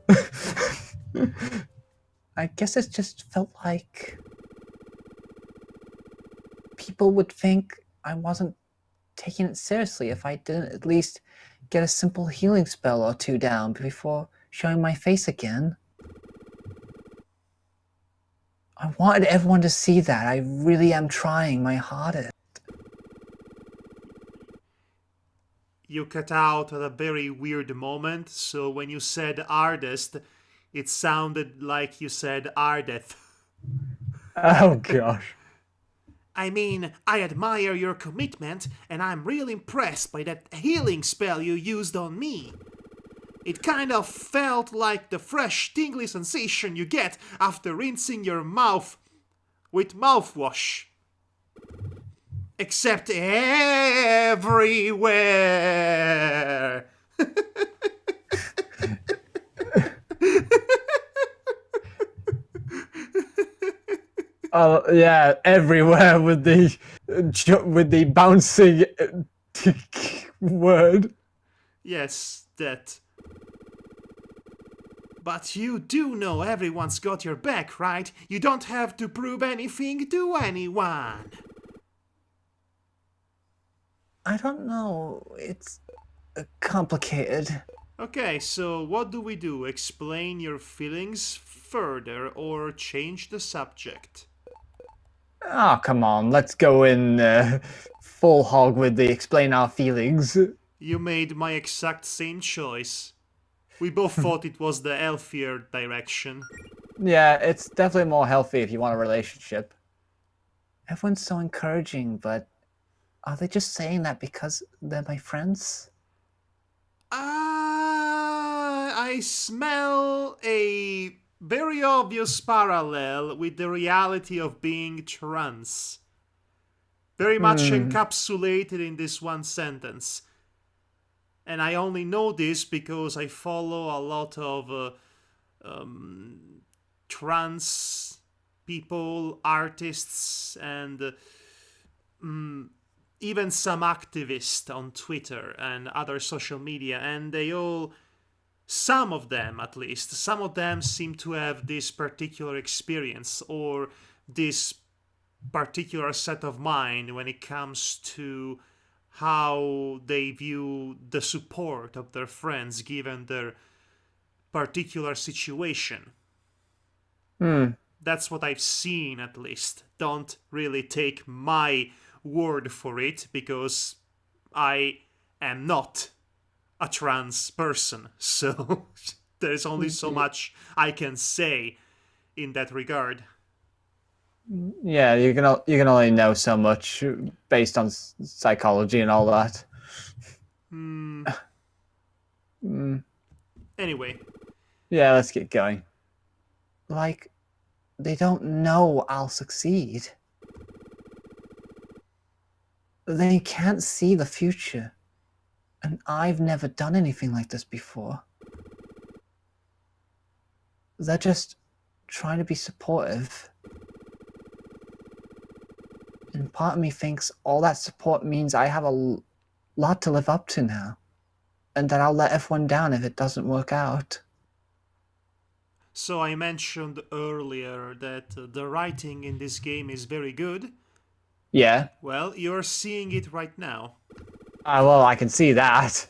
I guess it just felt like people would think I wasn't taking it seriously if I didn't at least get a simple healing spell or two down before showing my face again. I wanted everyone to see that. I really am trying my hardest. You cut out at a very weird moment, so when you said hardest, it sounded like you said ardeth. Oh gosh. I mean, I admire your commitment, and I'm real impressed by that healing spell you used on me. It kind of felt like the fresh, tingly sensation you get after rinsing your mouth with mouthwash. Except everywhere. Oh yeah, everywhere with the bouncing word. Yes, that. But you do know everyone's got your back, right? You don't have to prove anything to anyone. I don't know. It's complicated. Okay, so what do we do? Explain your feelings further or change the subject? Oh, come on. Let's go in full hog with the explain our feelings. You made my exact same choice. We both thought it was the healthier direction. Yeah, it's definitely more healthy if you want a relationship. Everyone's so encouraging, but are they just saying that because they're my friends? I smell a very obvious parallel with the reality of being trans. Very much encapsulated in this one sentence. And I only know this because I follow a lot of trans people, artists, and even some activists on Twitter and other social media, and they all, some of them at least, some of them seem to have this particular experience or this particular set of mind when it comes to how they view the support of their friends given their particular situation. That's what I've seen, at least. Don't really take my word for it, because I am not a trans person, so there's only so much I can say in that regard. Yeah, you can only know so much based on psychology and all that. Anyway, Yeah, let's get going. Like, they don't know I'll succeed. They can't see the future. And I've never done anything like this before. They're just trying to be supportive. And part of me thinks all that support means I have a lot to live up to now. And that I'll let everyone down if it doesn't work out. so I mentioned earlier that the writing in this game is very good. Yeah. Well, you're seeing it right now. Well, I can see that.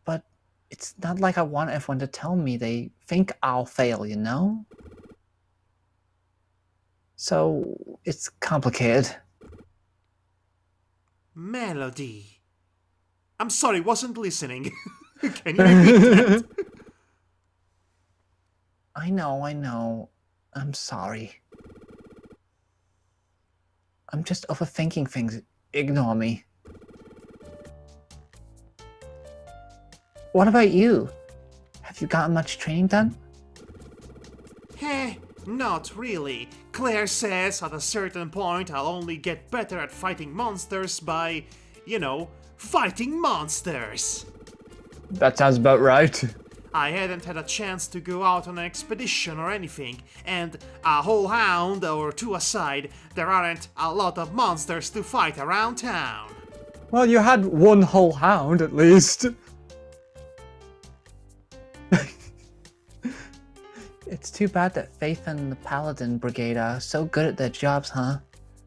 But it's not like I want everyone to tell me they think I'll fail, you know? So, it's complicated. Melody. I'm sorry, wasn't listening. Can you repeat that? I know. I'm sorry. I'm just overthinking things. Ignore me. What about you? Have you gotten much training done? Not really. Claire says at a certain point I'll only get better at fighting monsters by, fighting monsters. That sounds about right. I hadn't had a chance to go out on an expedition or anything, and a whole hound or two aside, there aren't a lot of monsters to fight around town. Well, you had one whole hound at least. It's too bad that Faith and the Paladin Brigade are so good at their jobs, huh?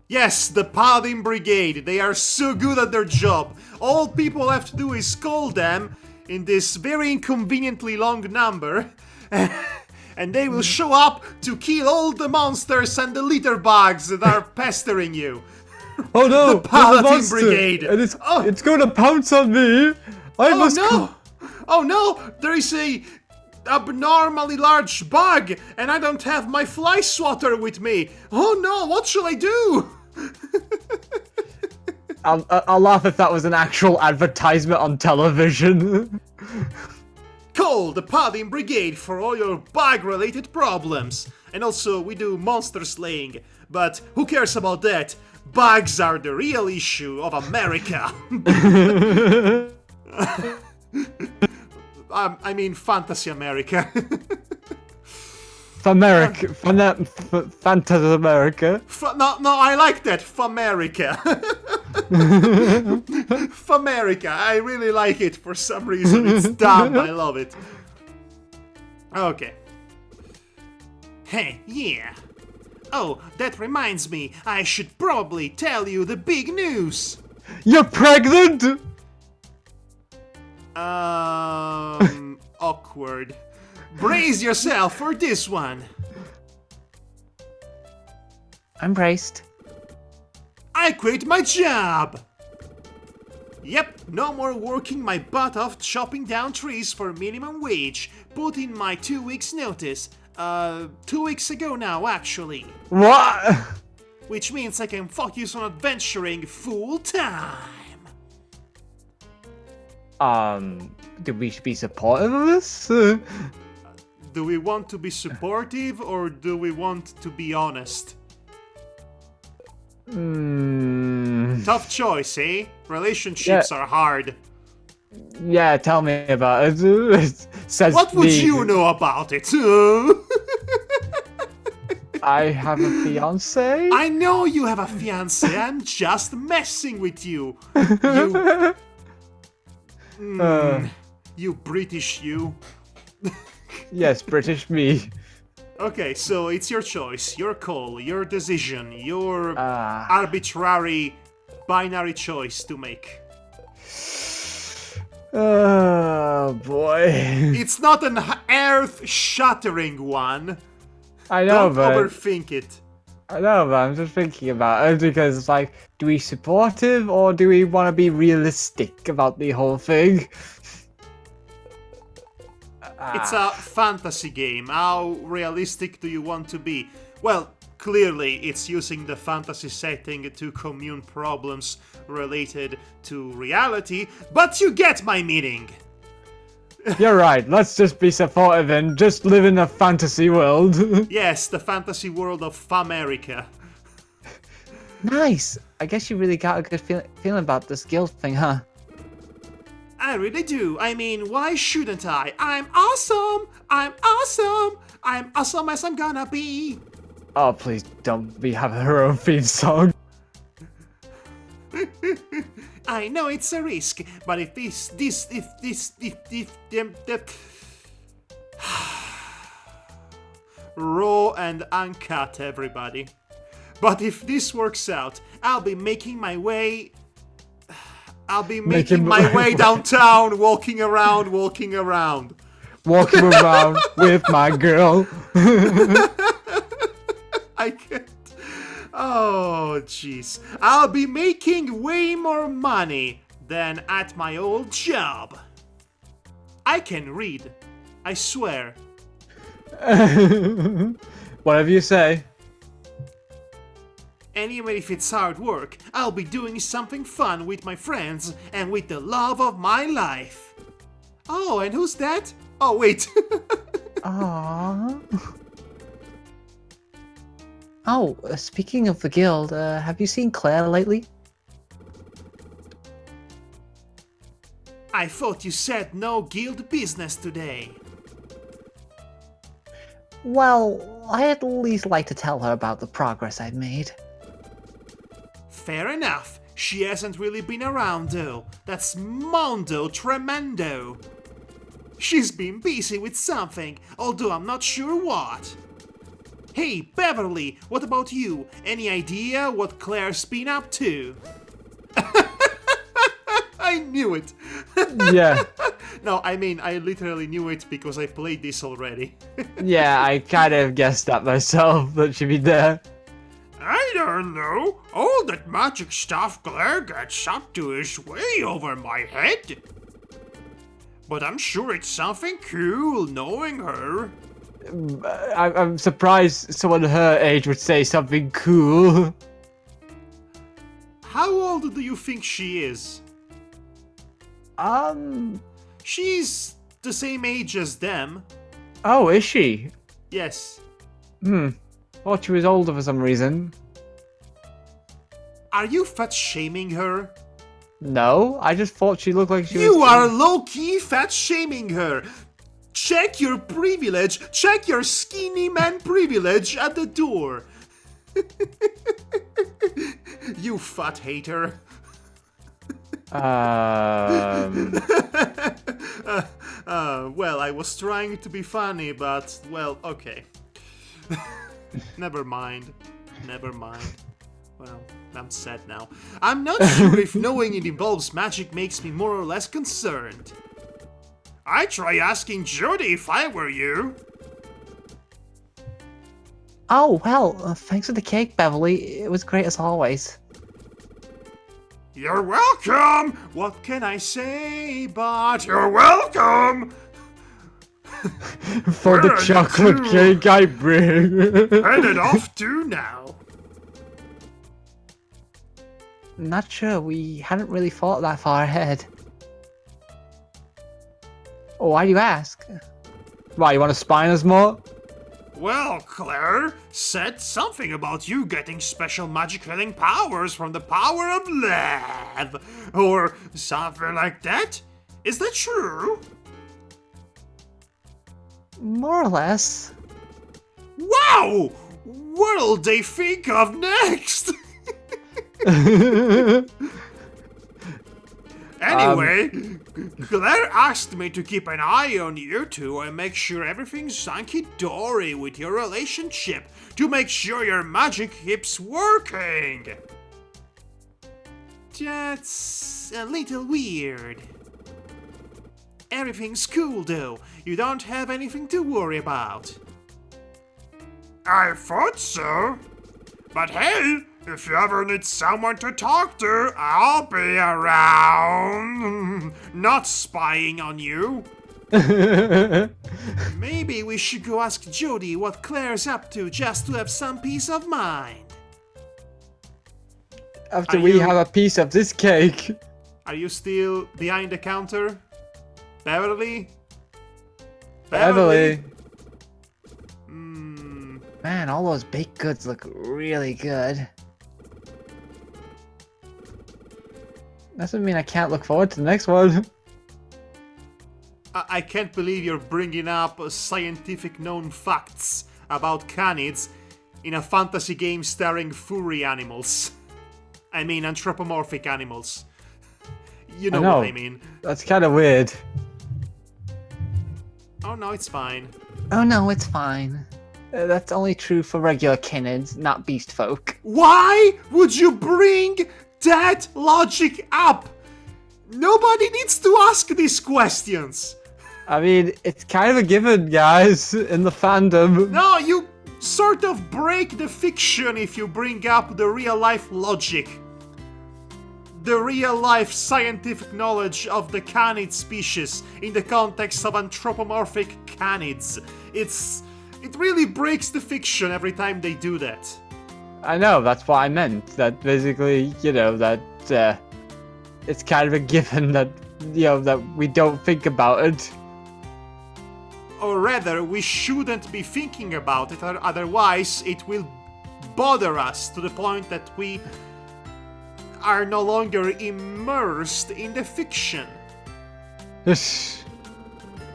Yes, the Paladin Brigade, they are so good at their job. All people have to do is call them in this very inconveniently long number, and they will show up to kill all the monsters and the litter bugs that are pestering you. Oh no! The Paladin there's a monster, Brigade! And it's going to pounce on me! Oh no! There is a abnormally large bug, and I don't have my fly swatter with me. Oh no! What shall I do? I'll laugh if that was an actual advertisement on television. Call the Paladin Brigade for all your bug-related problems. And also, we do monster slaying. But who cares about that? Bugs are the real issue of America. I mean, Fantasy America. Famerica. Fantasy America. No, I like that. Famerica. Famerica. I really like it for some reason. It's dumb. I love it. Okay. Hey, yeah. Oh, that reminds me. I should probably tell you the big news. You're pregnant? Awkward. Brace yourself for this one. I'm braced. I quit my job. Yep, no more working my butt off chopping down trees for minimum wage. Put in my 2 weeks notice. 2 weeks ago now, actually. What? Which means I can focus on adventuring full time. Do we be supportive of this? Do we want to be supportive or do we want to be honest? Tough choice, eh? Relationships are hard. Yeah, tell me about it. Says what would me. you know about it? I have a fiance. I know you have a fiance. I'm just messing with you. You British you. Yes, British me. Okay, so it's your choice, your call, your decision, your arbitrary binary choice to make. Oh boy. It's not an earth-shattering one. I know, Don't but overthink it. I know, but I'm just thinking about it because it's like, do we supportive or do we want to be realistic about the whole thing? It's a fantasy game. How realistic do you want to be? Well, clearly it's using the fantasy setting to commune problems related to reality, but you get my meaning. You're right. Let's just be supportive and just live in a fantasy world. Yes, the fantasy world of Famerica. Nice. I guess you really got a good feeling about this guild thing, huh? I really do. I mean, why shouldn't I? I'm awesome! I'm awesome! I'm awesome as I'm gonna be! Oh, please don't be having her own theme song. I know it's a risk, but if raw and uncut, everybody. But if this works out, I'll be making my way downtown, walking around. Walking around with my girl. I can't. Oh, jeez. I'll be making way more money than at my old job. I can read. I swear. Whatever you say. And even if it's hard work, I'll be doing something fun with my friends and with the love of my life. Oh, and who's that? Oh, wait. Aww. Oh, speaking of the guild, have you seen Claire lately? I thought you said no guild business today. Well, I'd at least like to tell her about the progress I've made. Fair enough. She hasn't really been around though. That's mondo tremendo. She's been busy with something, although I'm not sure what. Hey, Beverly, what about you? Any idea what Claire's been up to? I knew it. Yeah. No, I mean, I literally knew it because I played this already. Yeah, I kind of guessed that myself, that she'd be there. I don't know. All that magic stuff Claire gets up to is way over my head. But I'm sure it's something cool knowing her. I'm surprised someone her age would say something cool. How old do you think she is? She's the same age as them. Oh, is she? Yes. Thought she was older for some reason. Are you fat shaming her? No, I just thought she looked like she was... You are low-key fat shaming her. Check your privilege. Check your skinny man privilege at the door. You fat hater. Well, I was trying to be funny, but, well, okay. Never mind. Well, I'm sad now. I'm not sure if knowing it involves magic makes me more or less concerned. I'd try asking Jody if I were you. Oh, well, thanks for the cake, Beverly. It was great as always. You're welcome! What can I say but you're welcome? For the chocolate cake I bring. Headed off to now. Not sure, we hadn't really thought that far ahead. Oh, why do you ask? Why, you want to spy us more? Well, Claire said something about you getting special magic healing powers from the power of love, or something like that. Is that true? More or less. Wow! What'll they think of next? Anyway, Claire asked me to keep an eye on you two and make sure everything's hunky-dory with your relationship, to make sure your magic keeps working. That's a little weird. Everything's cool though, you don't have anything to worry about. I thought so. But hey, if you ever need someone to talk to, I'll be around. Not spying on you. Maybe we should go ask Jody what Claire's up to just to have some peace of mind. After we have a piece of this cake. Are you still behind the counter? Beverly? Beverly. Man, all those baked goods look really good. Doesn't mean I can't look forward to the next one. I can't believe you're bringing up scientific known facts about canids in a fantasy game starring furry animals. I mean anthropomorphic animals. You know what I mean. That's kind of weird. Oh no, it's fine. Oh no, it's fine. That's only true for regular canids, not beast folk. Why would you bring that logic up? Nobody needs to ask these questions. I mean, it's kind of a given, guys, in the fandom. No, you sort of break the fiction if you bring up the real-life logic. The real-life scientific knowledge of the canid species in the context of anthropomorphic canids. It really breaks the fiction every time they do that. I know, that's what I meant. That basically, you know, that it's kind of a given that, you know, that we don't think about it. Or rather, we shouldn't be thinking about it, otherwise it will bother us to the point that we are no longer immersed in the fiction. Okay,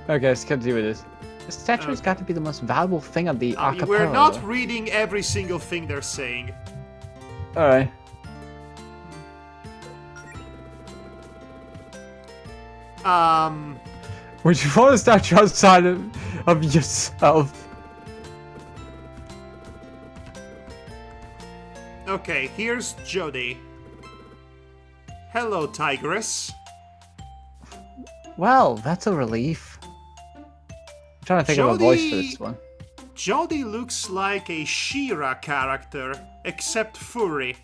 let's continue with this. The statue's got to be the most valuable thing of the archipelago. We're not reading every single thing they're saying. Alright. Would you want a statue outside of yourself? Okay, here's Jody. Hello, Tigress. Well, that's a relief. I'm trying to think of a voice for this one. Jody looks like a She-Ra character, except furry.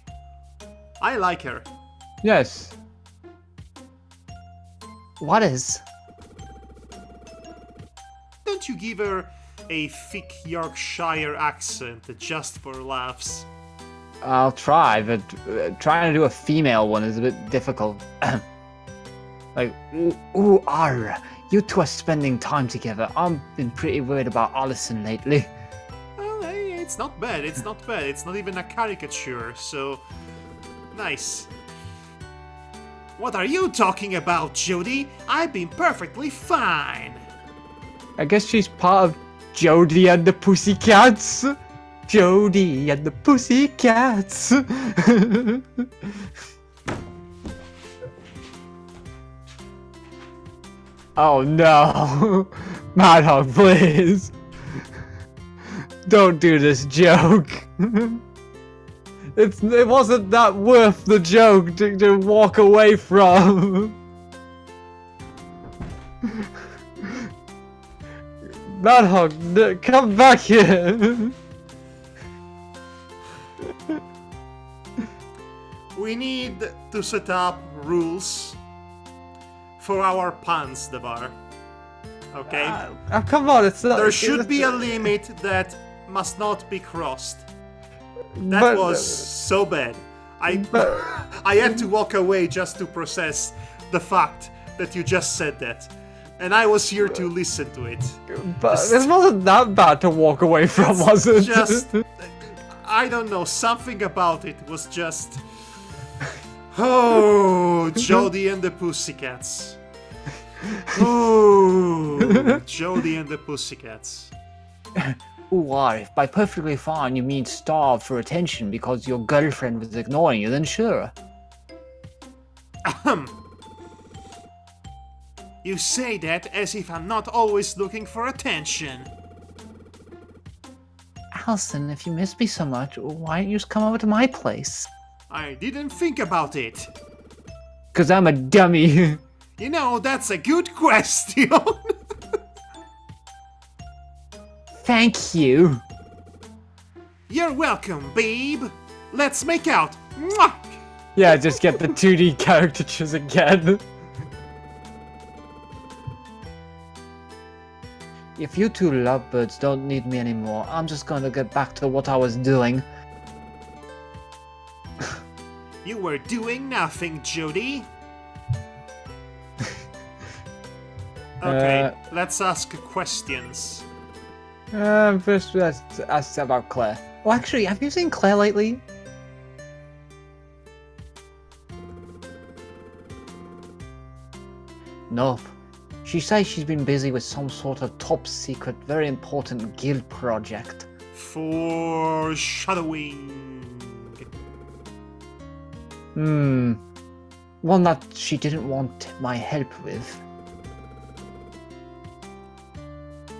I like her. Yes. What is? Don't you give her a thick Yorkshire accent just for laughs? I'll try, but trying to do a female one is a bit difficult. Like, ooh, you two are spending time together. I've been pretty worried about Allison lately. Well, hey, it's not bad, it's not bad. It's not even a caricature, so... nice. What are you talking about, Jody? I've been perfectly fine. I guess she's part of Jody and the Pussycats. Jody and the Pussycats. Oh no. Madhog, please. Don't do this joke. It wasn't that worth the joke to walk away from. Madhog, come back here. We need to set up rules for our puns, Devar. Okay? Come on, it's not. There should be a limit that must not be crossed. That was so bad. I had to walk away just to process the fact that you just said that. And I was here to listen to it. But it wasn't that bad to walk away from, was it? Just... I don't know, something about it was just... Oh, Jody and the Pussycats. Oh, Jody and the Pussycats. Ooh, if by perfectly fine you mean starved for attention because your girlfriend was ignoring you, then sure. You say that as if I'm not always looking for attention. Allison, if you miss me so much, why don't you just come over to my place? I didn't think about it. 'Cause I'm a dummy. You know, that's a good question. Thank you. You're welcome, babe. Let's make out. Mwah! Yeah, just get the 2D caricatures again. If you two lovebirds don't need me anymore, I'm just gonna get back to what I was doing. You were doing nothing, Jody. Okay, let's ask questions. First let's ask about Claire. Oh, actually, have you seen Claire lately? Nope. She says she's been busy with some sort of top secret, very important guild project. Foreshadowing. One that she didn't want my help with.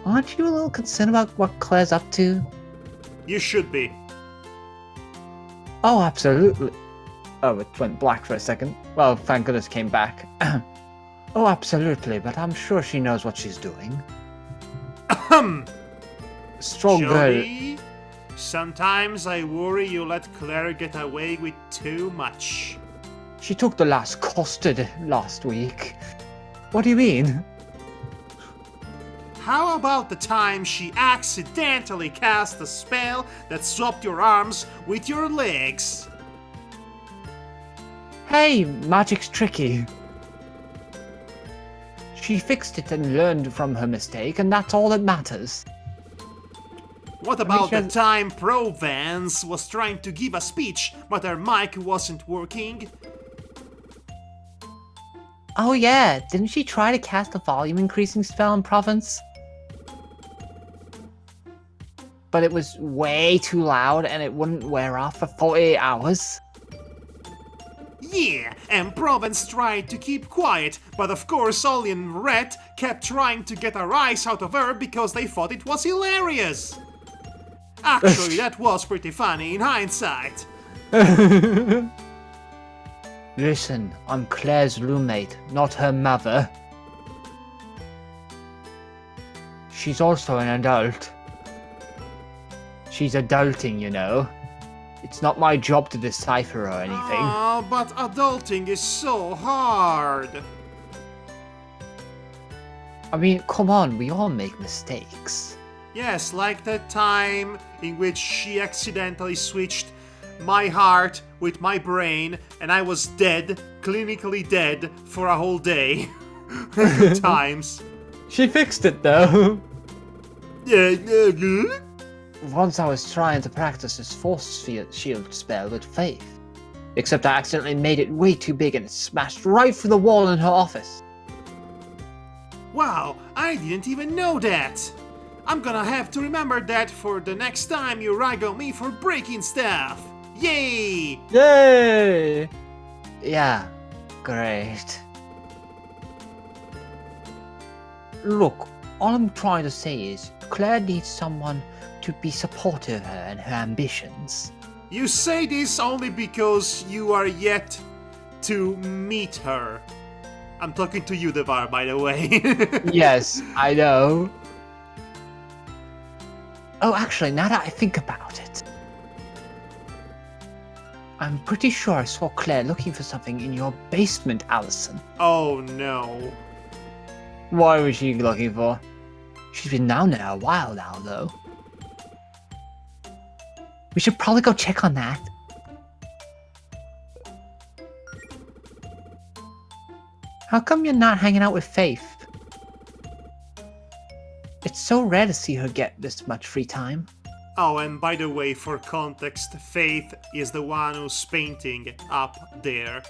Aren't you a little concerned about what Claire's up to? You should be. Oh, absolutely. Oh, it went black for a second. Well, thank goodness it came back. Oh, absolutely, but I'm sure she knows what she's doing. Strong girl. Jody, sometimes I worry you let Claire get away with too much. She took the last custard last week. What do you mean? How about the time she accidentally cast a spell that swapped your arms with your legs? Hey, magic's tricky. She fixed it and learned from her mistake, and that's all that matters. What about the time Provence was trying to give a speech, but her mic wasn't working? Oh yeah, didn't she try to cast a volume increasing spell in Province? But it was way too loud and it wouldn't wear off for 48 hours. Yeah, and Provence tried to keep quiet, but of course Ollie and Rhett kept trying to get a rise out of her because they thought it was hilarious. Actually, that was pretty funny in hindsight. Listen, I'm Claire's roommate, not her mother. She's also an adult. She's adulting, you know. It's not my job to decipher or anything. Oh, but adulting is so hard. I mean, come on, we all make mistakes. Yes, like that time in which she accidentally switched my heart with my brain and I was dead, clinically dead, for a whole day. Good times. She fixed it though. Good? Once I was trying to practice this force shield spell with Faith. Except I accidentally made it way too big and it smashed right through the wall in her office. Wow, I didn't even know that. I'm gonna have to remember that for the next time you rag on me for breaking stuff. Yay! Yay! Yeah, great. Look, all I'm trying to say is Claire needs someone to be supportive of her and her ambitions. You say this only because you are yet to meet her. I'm talking to you, Devar, by the way. Yes, I know. Oh, actually, now that I think about it, I'm pretty sure I saw Claire looking for something in your basement, Allison. Oh no. What was she looking for? She's been down there a while now, though. We should probably go check on that. How come you're not hanging out with Faith? It's so rare to see her get this much free time. Oh, and by the way, for context, Faith is the one who's painting up there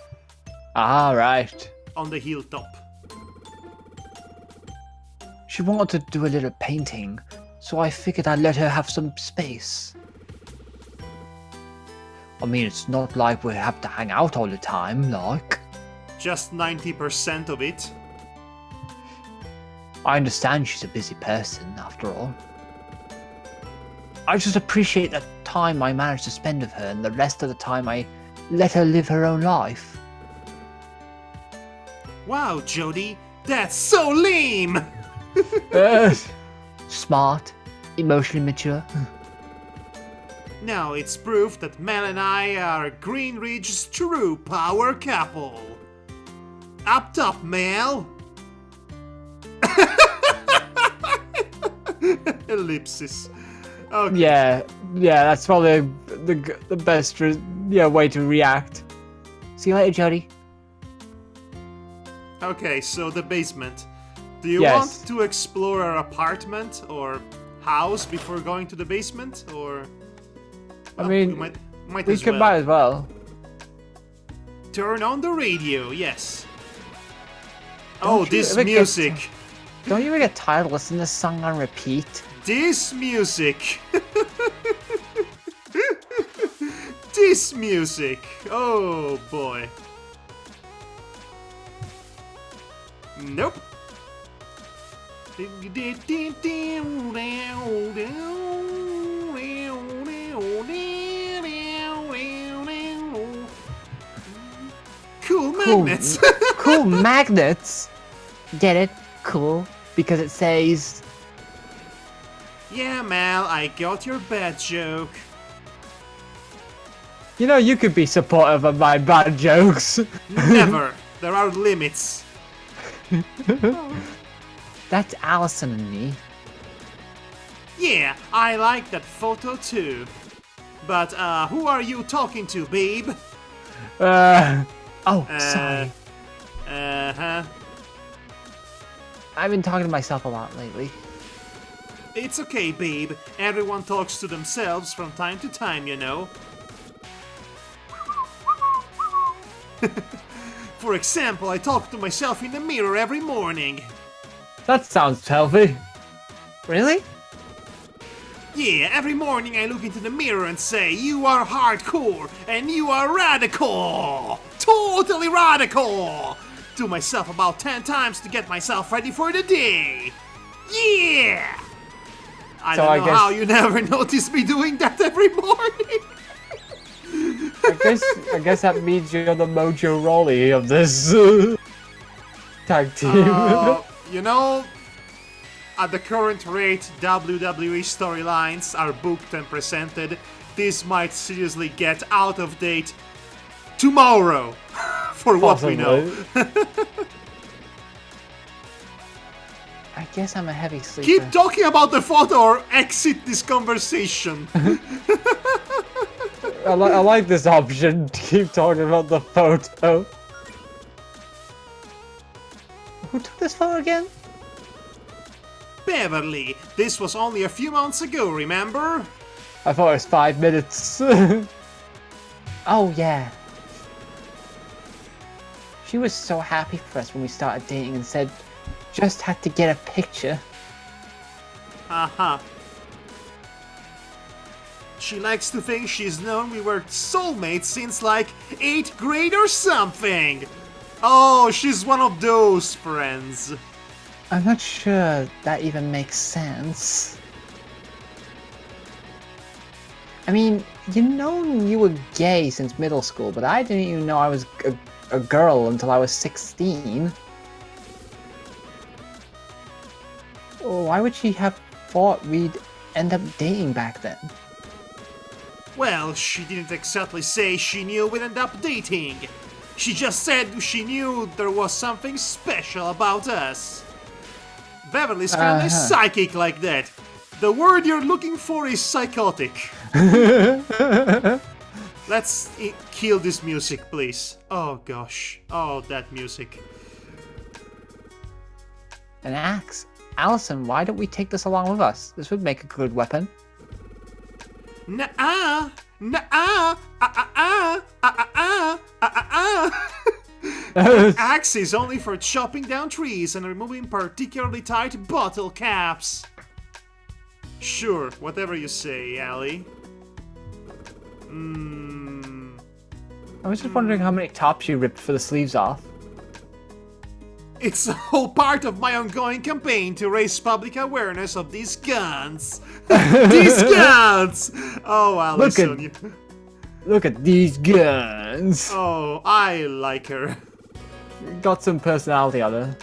Ah, right. on the hilltop. She wanted to do a little painting, so I figured I'd let her have some space. I mean, it's not like we have to hang out all the time, like. Just 90% of it. I understand she's a busy person, after all. I just appreciate the time I managed to spend with her, and the rest of the time I let her live her own life. Wow, Jody, that's so lame! Smart, emotionally mature. Now it's proof that Mel and I are Green Ridge's true power couple. Up top, Mel! Ellipsis. Okay. Yeah, that's probably the best way to react. See you later, Jody. Okay, so the basement. Do you Yes. want to explore our apartment or house before going to the basement, or? I Well, mean, we might we as could well. might as well. Turn on the radio. Yes. Don't Oh, you this ever get music. Don't you ever get tired of listening to this song on repeat? This music. This music. Oh boy. Nope. Cool magnets. Cool magnets. Get it? Cool. Because it says. Yeah, Mal, I got your bad joke. You know, you could be supportive of my bad jokes. Never. There are limits. That's Allison and me. Yeah, I like that photo too. But, who are you talking to, babe? Sorry. Uh-huh. I've been talking to myself a lot lately. It's okay, babe. Everyone talks to themselves from time to time, you know. For example, I talk to myself in the mirror every morning. That sounds healthy. Really? Yeah, every morning I look into the mirror and say, you are hardcore and you are radical! Totally radical! To myself about 10 times to get myself ready for the day. Yeah! I So don't I know guess- how you never notice me doing that every morning. I guess that means you're the Mojo Rawley of this tag team. You know, at the current rate WWE storylines are booked and presented, this might seriously get out of date tomorrow, for what we know. I guess I'm a heavy sleeper. Keep talking about the photo or exit this conversation. I like this option. Keep talking about the photo. Who took this photo again? Beverly, this was only a few months ago, remember? I thought it was 5 minutes. Oh, yeah. She was so happy for us when we started dating and said, just had to get a picture. Uh-huh. She likes to think she's known we were soulmates since like 8th grade or something. Oh, she's one of those friends. I'm not sure that even makes sense. I mean, you were gay since middle school, but I didn't even know I was a girl until I was 16. Why would she have thought we'd end up dating back then? Well, she didn't exactly say she knew we'd end up dating. She just said she knew there was something special about us. Beverly's kinda psychic like that. The word you're looking for is psychotic. Let's kill this music, please. Oh gosh. Oh, that music. An axe? Allison, why don't we take this along with us? This would make a good weapon. Nuh-uh. Nuh-uh. Axe is only for chopping down trees and removing particularly tight bottle caps. Sure, whatever you say, Allie. I was just wondering how many tops you ripped for the sleeves off. It's all part of my ongoing campaign to raise public awareness of these guns. These guns! Oh, Allison. Look at these guns. Oh, I like her. Got some personality on her.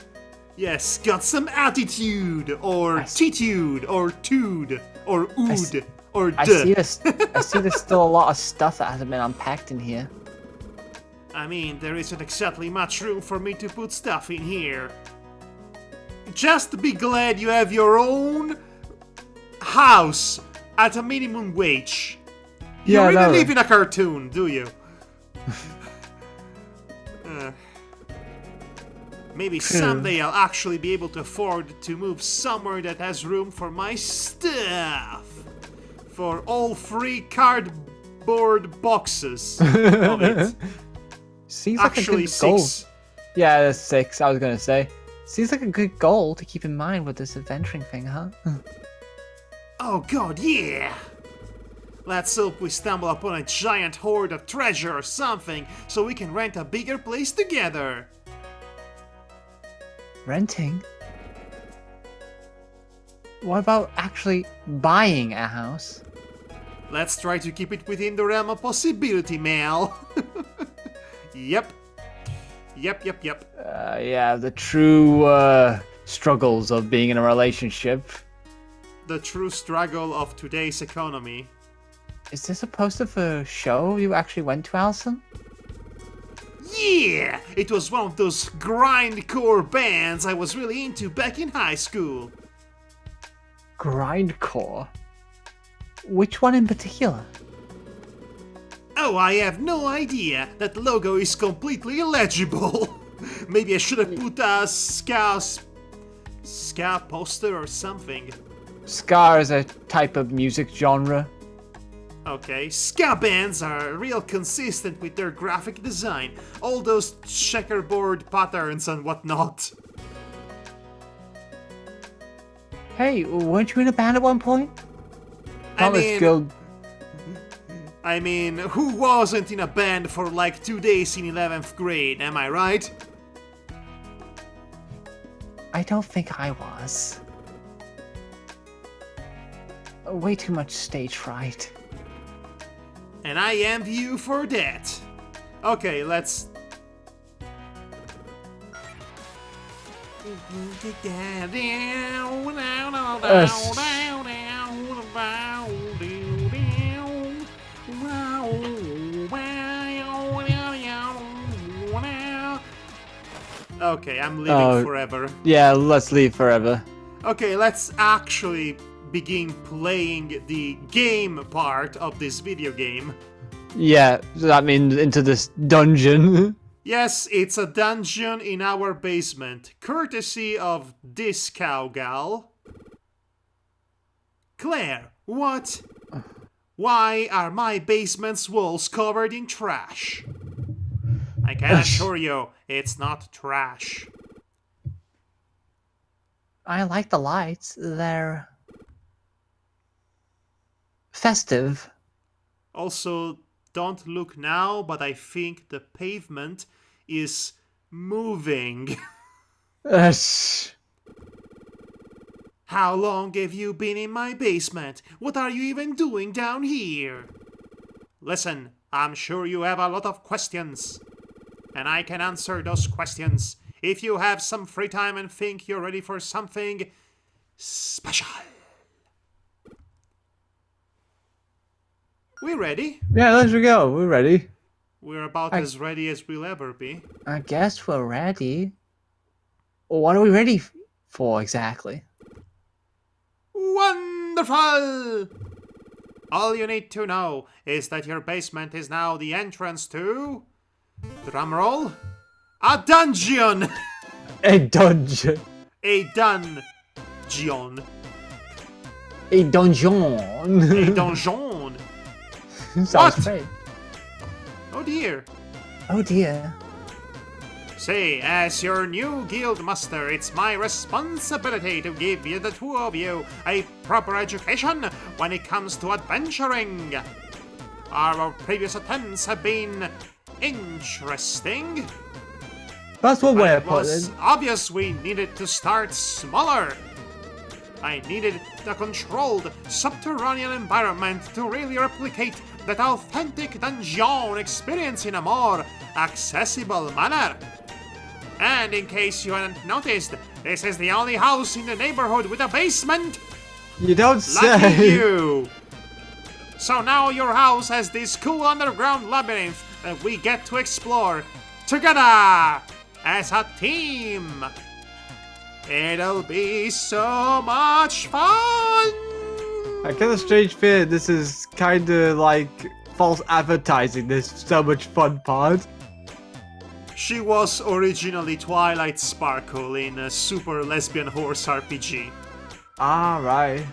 Yes, got some attitude, or titude, or tude, or ood, Or I duh? see this. I see there's still a lot of stuff that hasn't been unpacked in here. I mean, there isn't exactly much room for me to put stuff in here. Just be glad you have your own house at a minimum wage. You Yeah, really no. live in a cartoon, do you? Maybe someday I'll actually be able to afford to move somewhere that has room for my stuff. For all 3 cardboard boxes of it. Seems like Actually, a good goal. 6. Yeah, that's 6. I was gonna say. Seems like a good goal to keep in mind with this adventuring thing, huh? Oh god, yeah! Let's hope we stumble upon a giant hoard of treasure or something, so we can rent a bigger place together. Renting? What about actually buying a house? Let's try to keep it within the realm of possibility, Mel. Yep. Yep. Yeah, the true struggles of being in a relationship. The true struggle of today's economy. Is this a poster for a show you actually went to, Allison? Yeah! It was one of those grindcore bands I was really into back in high school. Grindcore? Which one in particular? Oh, I have no idea. That logo is completely illegible. Maybe I should have put a ska poster or something. Ska is a type of music genre. Okay, ska bands are real consistent with their graphic design. All those checkerboard patterns and whatnot. Hey, weren't you in a band at one point? I mean, who wasn't in a band for like 2 days in 11th grade, am I right? I don't think I was. Way too much stage fright. And I envy you for that. Okay, let's... Okay, I'm leaving forever. Yeah, let's leave forever. Okay, let's actually begin playing the game part of this video game. Yeah, so that means into this dungeon. Yes, it's a dungeon in our basement, courtesy of this cowgirl. Claire, what? Why are my basement's walls covered in trash? I can assure you, it's not trash. I like the lights. They're festive. Also, don't look now, but I think the pavement is moving. How long have you been in my basement? What are you even doing down here? Listen, I'm sure you have a lot of questions. And I can answer those questions if you have some free time and think you're ready for something special. We ready? Yeah, let's go. We're ready. We're about as ready as we'll ever be. I guess we're ready. Well, what are we ready for exactly? Wonderful! All you need to know is that your basement is now the entrance to... drumroll? A dungeon! A dungeon. A dungeon. A dungeon. A donjon. Sounds What? great. Oh dear. Oh dear. Say, as your new guild master, it's my responsibility to give you, the two of you, a proper education when it comes to adventuring. Our previous attempts have been interesting. That's one way But of it putting was it. obvious we needed to start smaller. I needed a controlled subterranean environment to really replicate that authentic dungeon experience in a more accessible manner. And in case you hadn't noticed, this is the only house in the neighborhood with a basement. You don't Lucky say. you! So now your house has this cool underground labyrinth that we get to explore together as a team. It'll be so much fun! I get a strange feeling this is kinda like false advertising, this so much fun part. She was originally Twilight Sparkle in a Super Lesbian Horse RPG. Alright.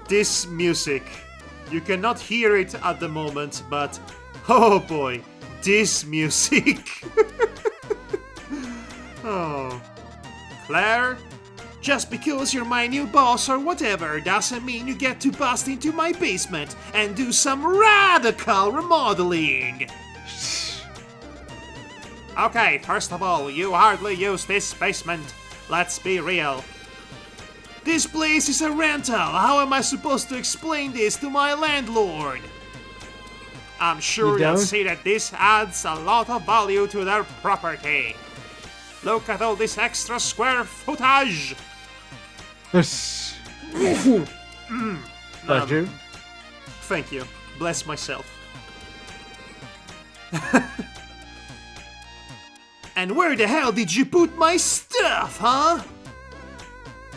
This music, you cannot hear it at the moment, but oh boy, this music. Oh. Claire, just because you're my new boss or whatever doesn't mean you get to bust into my basement and do some radical remodeling. Okay, first of all, you hardly use this basement. Let's be real. This place is a rental. How am I supposed to explain this to my landlord? I'm sure you'll see that this adds a lot of value to their property. Look at all this extra square footage. Bless you. Thank you. Bless myself. And where the hell did you put my stuff, huh?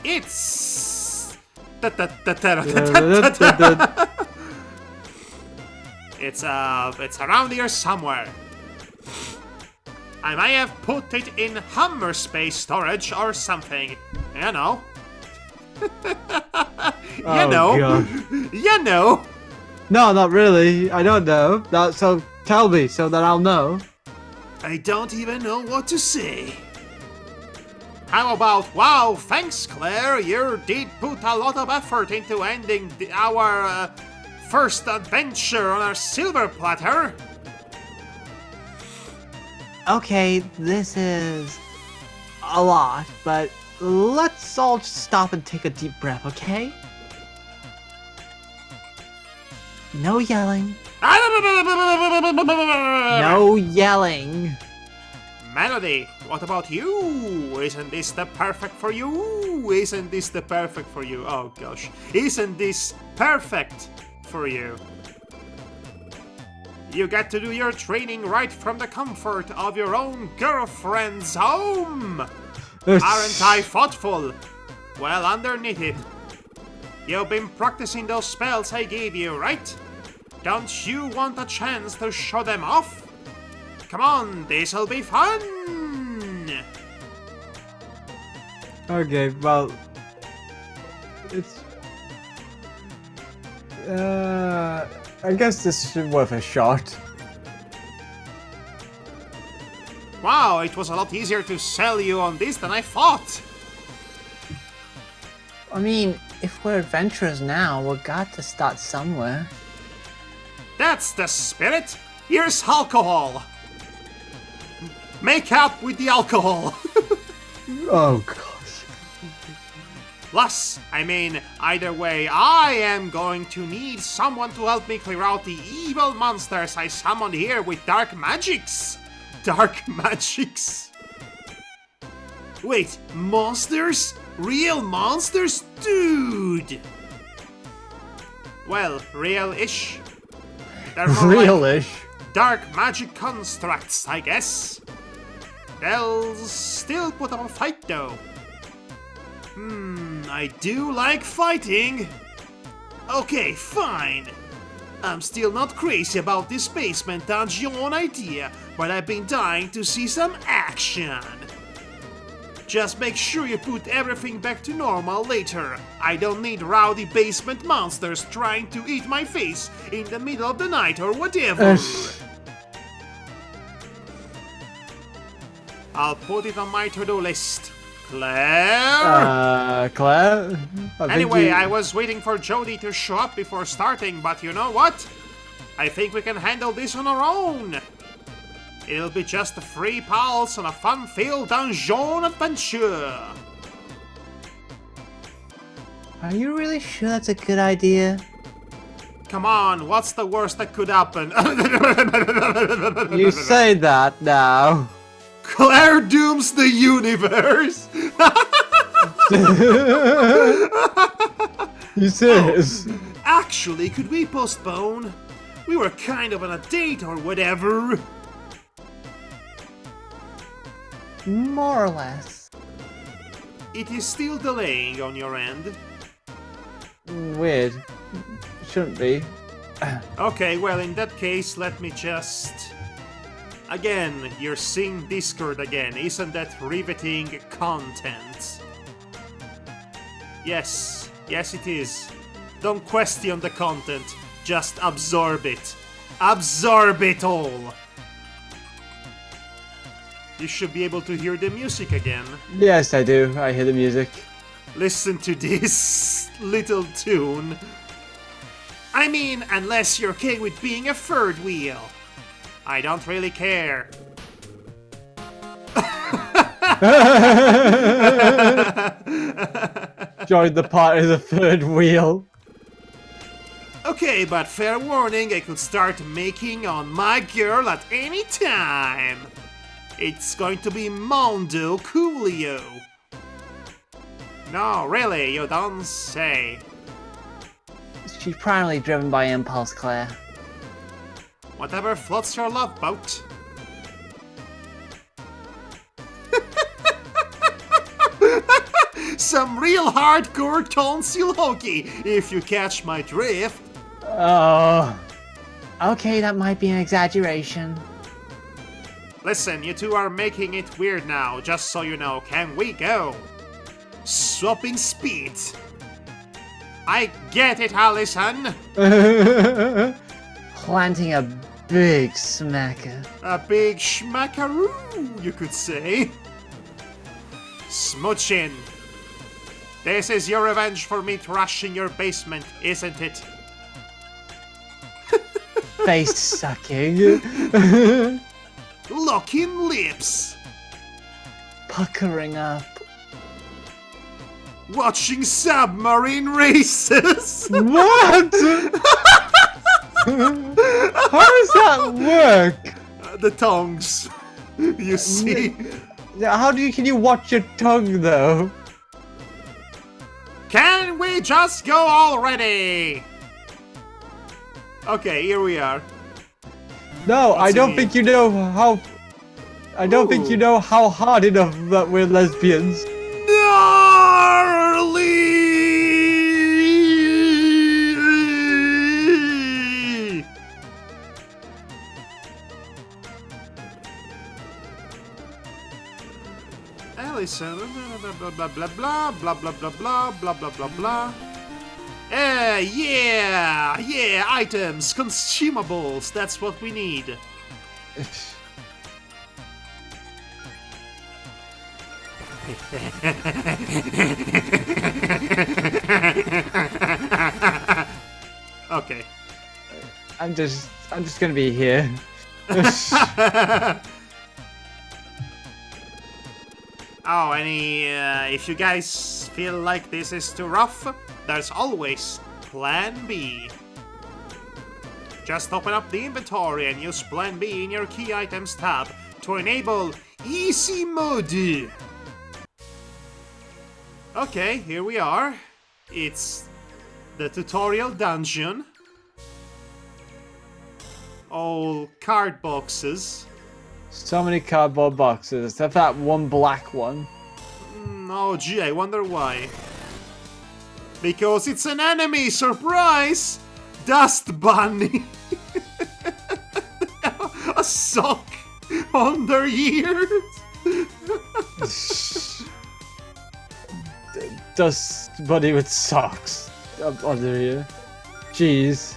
It's... It's around here somewhere. I may have put it in Hummer space storage or something. You know. You know. No, not really. I don't know. So tell me so that I'll know. I don't even know what to say. How about, wow, thanks Claire, you did put a lot of effort into ending our first adventure on our silver platter. Okay, this is a lot, but let's all just stop and take a deep breath, okay? No yelling. No yelling. Melody, what about you? Isn't this the perfect for you? Isn't this the perfect for you? Oh gosh. Isn't this perfect for you? You get to do your training right from the comfort of your own girlfriend's home. Aren't I thoughtful? Well, underneath it. You've been practicing those spells I gave you, right? Don't you want a chance to show them off? Come on, this'll be fun! Okay, well... It's... I guess this is worth a shot. Wow, it was a lot easier to sell you on this than I thought! I mean, if we're adventurers now, we've got to start somewhere. That's the spirit! Here's alcohol! Make out with the alcohol! Oh gosh. Plus, I mean, either way, I am going to need someone to help me clear out the evil monsters I summoned here with dark magics! Dark magics? Wait, monsters? Real monsters? Dude! Well, real-ish. They're more like Real-ish. dark magic constructs, I guess. They'll still put up a fight, though. I do like fighting. Okay, fine. I'm still not crazy about this basement dungeon idea, but I've been dying to see some action. Just make sure you put everything back to normal later. I don't need rowdy basement monsters trying to eat my face in the middle of the night or whatever. I'll put it on my to-do list. Claire? Claire? Anyway, I was waiting for Jody to show up before starting, but you know what? I think we can handle this on our own. It'll be just 3 pals on a fun-filled dungeon adventure. Are you really sure that's a good idea? Come on, what's the worst that could happen? You say that now. Claire dooms the universe! You serious? Actually, could we postpone? We were kind of on a date or whatever. More or less. It is still delaying on your end. Weird. Shouldn't be. Okay, well, in that case, let me just... Again, you're seeing Discord again. Isn't that riveting content? Yes, yes it is. Don't question the content, just absorb it. Absorb it all! You should be able to hear the music again. Yes, I do. I hear the music. Listen to this little tune. I mean, unless you're okay with being a third wheel. I don't really care. Join the party, the third wheel. Okay, but fair warning, I could start making on my girl at any time. It's going to be Mondo Coolio. No, really, you don't say. She's primarily driven by impulse, Claire. Whatever floats your love boat. Some real hardcore tonsil hockey, if you catch my drift. Oh. Okay, that might be an exaggeration. Listen, you two are making it weird now, just so you know. Can we go? Swapping speed. I get it, Allison. Planting a big smacker. A big schmackaroo, you could say. Smooching. This is your revenge for me trashing your basement, isn't it? Face sucking. Locking lips. Puckering up. Watching submarine races. What? How does that work? The tongues. You see? Can you watch your tongue though? Can we just go already? Okay, here we are. No, I What's don't in think you know how. I don't think you know how hard enough that we're lesbians. Gnarly! Allison, blah blah blah blah blah blah blah blah blah blah blah blah blah. Yeah, items, consumables, that's what we need. Okay. I'm just gonna be here. Oh, if you guys feel like this is too rough, there's always Plan B. Just open up the inventory and use Plan B in your key items tab to enable easy mode. Okay, here we are. It's the tutorial dungeon. All card boxes. So many cardboard boxes, except that one black one. Oh gee, I wonder why. Because it's an enemy! Surprise! Dust Bunny! A sock on their ears! Dust Bunny with socks up under here. Jeez.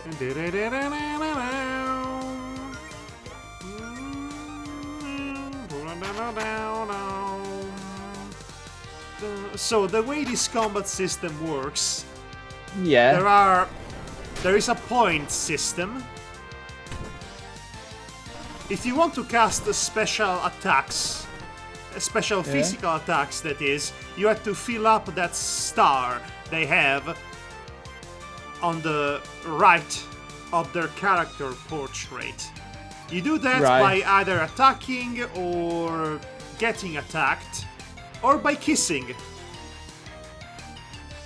So the way this combat system works, Yeah. there is a point system. If you want to cast special attacks, special physical attacks that is, you have to fill up that star they have on the right of their character portrait. You do that by either attacking or getting attacked, or by kissing.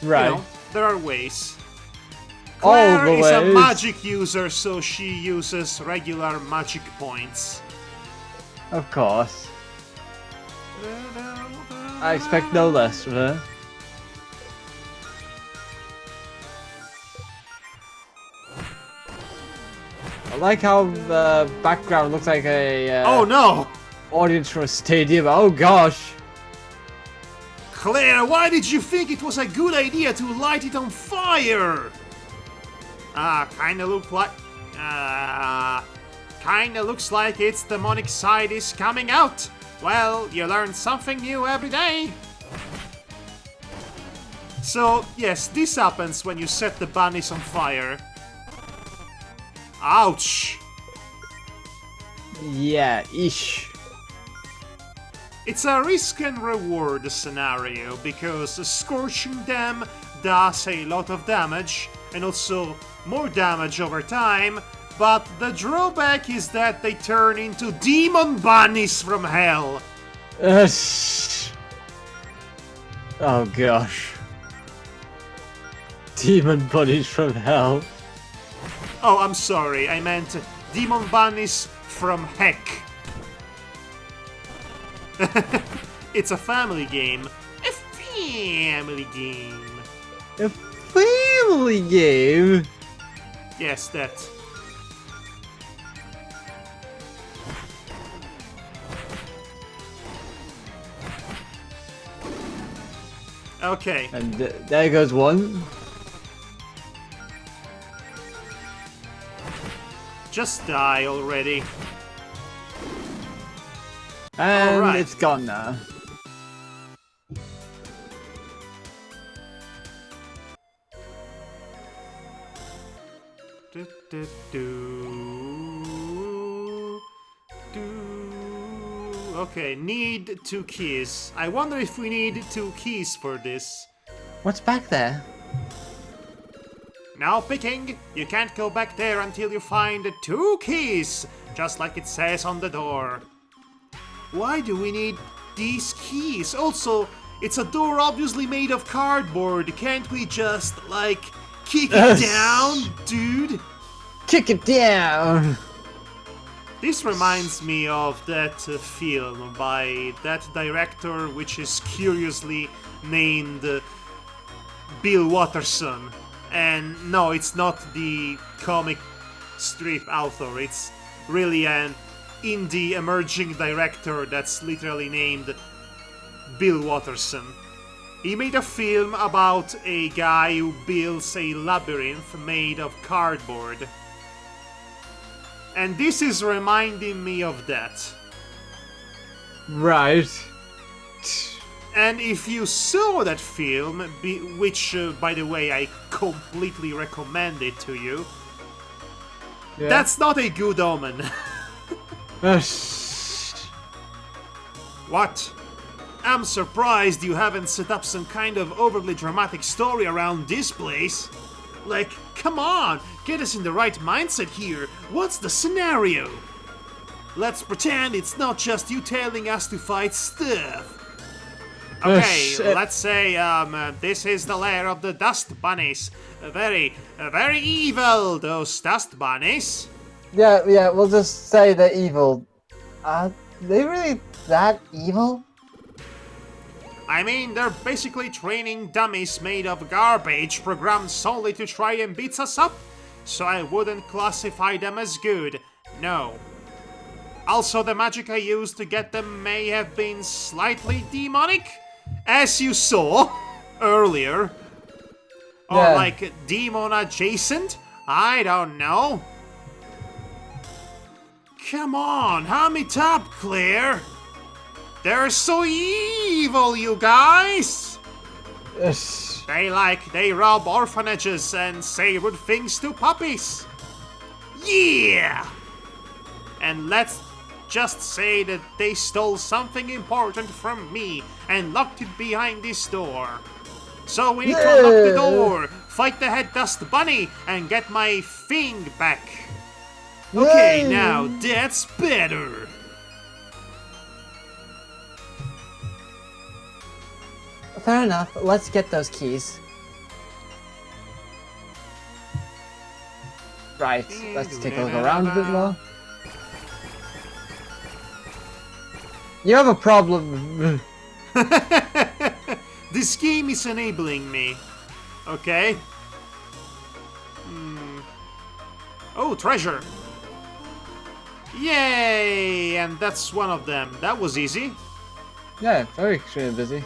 Right. You know, there are ways. All Claire the is a ways. magic user, so she uses regular magic points. Of course. I expect no less from her. I like how the background looks like a Oh no! audience from a stadium. Oh gosh. Claire, why did you think it was a good idea to light it on fire? Kinda looks like its demonic side is coming out. Well, you learn something new every day. So, yes, this happens when you set the bunnies on fire. Ouch! Yeah, ish. It's a risk and reward scenario because scorching them does a lot of damage and also more damage over time, but the drawback is that they turn into demon bunnies from hell. Oh gosh. Demon bunnies from hell. Oh, I'm sorry, I meant demon bunnies from heck. It's a family game. A family game. A family game? Yes, that. Okay. And there goes one. Just die already. And Alright. it's gone now. Okay, need 2 keys. I wonder if we need 2 keys for this. What's back there? Now picking, you can't go back there until you find 2 keys, just like it says on the door. Why do we need these keys? Also, it's a door obviously made of cardboard. Can't we just, like, kick it down, dude? Kick it down! This reminds me of that film by that director, which is curiously named Bill Watterson. And no, it's not the comic strip author, it's really an indie emerging director that's literally named Bill Watterson. He made a film about a guy who builds a labyrinth made of cardboard. And this is reminding me of that. Right. And if you saw that film, which, by the way, I completely recommend it to you, Yeah. that's not a good omen. What? I'm surprised you haven't set up some kind of overly dramatic story around this place. Like, come on, get us in the right mindset here. What's the scenario? Let's pretend it's not just you telling us to fight stuff. Okay, let's say this is the lair of the dust bunnies. Very evil, those dust bunnies. Yeah, we'll just say they're evil. Are they really that evil? I mean, they're basically training dummies made of garbage programmed solely to try and beat us up, so I wouldn't classify them as good, no. Also, the magic I used to get them may have been slightly demonic, as you saw earlier. Or Yeah. like demon adjacent? I don't know. Come on, hand me top, Claire. They're so evil, you guys! They rob orphanages and say rude things to puppies. Yeah! And let's just say that they stole something important from me and locked it behind this door. So we need to unlock the door, fight the head dust bunny, and get my thing back. Okay, Yay! now that's better. Fair enough. Let's get those keys. Right, let's take a look around a bit more. You have a problem. This game is enabling me. Okay. Oh, treasure. Yay! And that's one of them. That was easy. Yeah, very extremely busy.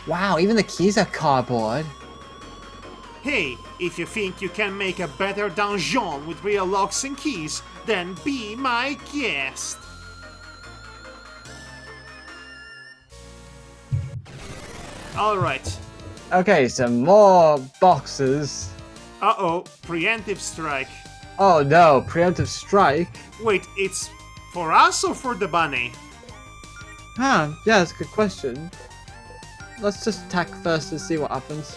Wow, even the keys are cardboard. Hey, if you think you can make a better dungeon with real locks and keys, then be my guest. Alright. Okay, some more boxes. Uh-oh, preemptive strike. Oh no, preemptive strike. Wait, it's for us or for the bunny? Huh, yeah, that's a good question. Let's just attack first and see what happens.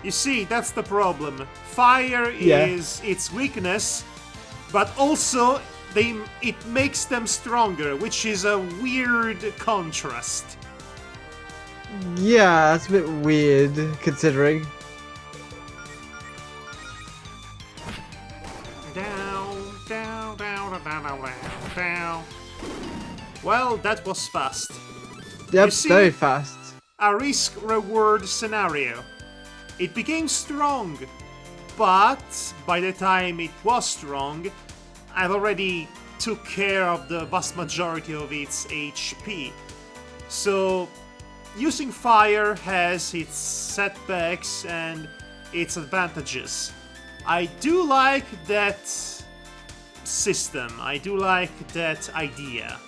You see, that's the problem. Fire is its weakness, but also it makes them stronger, which is a weird contrast. Yeah, that's a bit weird, considering. Down, down, down, down, down, down. Well, that was fast. Yep, You see- very fast. A risk-reward scenario. It became strong, but by the time it was strong, I've already took care of the vast majority of its HP. So, using fire has its setbacks and its advantages. I do like that system. I do like that idea.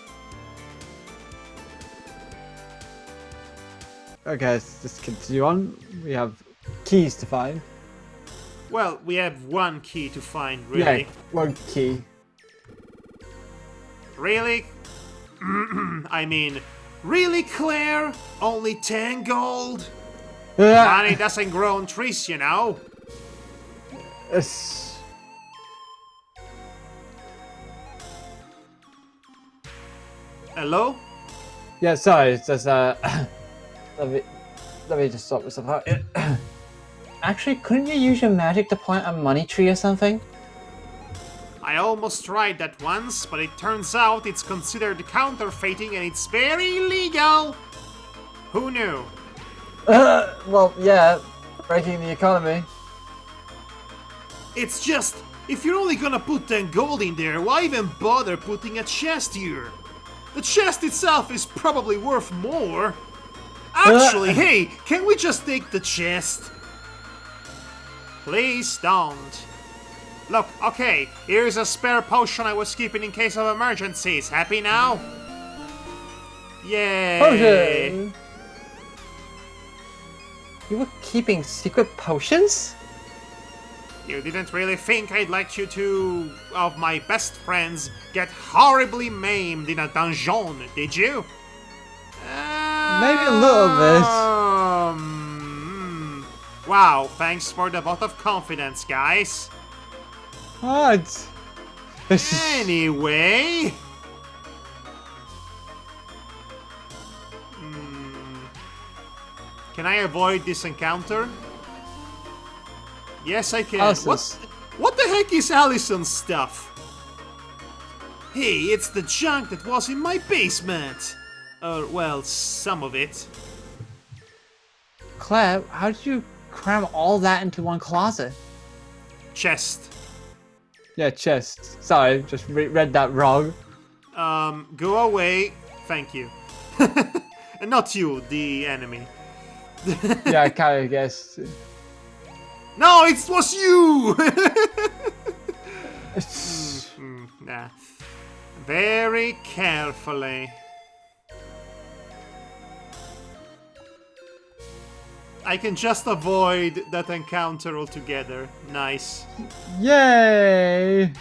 Okay, let's just continue on. We have keys to find. Well, we have one key to find, really. Yeah, one key. Really? I mean, really, Claire? Only 10 gold? Money doesn't grow on trees, you know? Yes. Hello? Yeah, sorry, it's just let me just sort myself out. Actually, couldn't you use your magic to plant a money tree or something? I almost tried that once, but it turns out it's considered counterfeiting and it's very illegal! Who knew? Well, yeah, breaking the economy. It's just, if you're only gonna put 10 gold in there, why even bother putting a chest here? The chest itself is probably worth more. Actually, hey, can we just take the chest? Please don't. Look, okay, here's a spare potion I was keeping in case of emergencies. Happy now? Yay! Potion! You were keeping secret potions? You didn't really think I'd let you two of my best friends get horribly maimed in a dungeon, did you? Maybe a little bit. Wow, thanks for the vote of confidence, guys. What? Anyway... Can I avoid this encounter? Yes, I can. What the heck is Allison's stuff? Hey, it's the junk that was in my basement. Well, some of it. Claire, how did you cram all that into one closet? Chest. Yeah, chest. Sorry, just read that wrong. Go away. Thank you. And not you, the enemy. Yeah, I kind of guessed. No, it was you! Nah. Very carefully. I can just avoid that encounter altogether. Nice. Yay!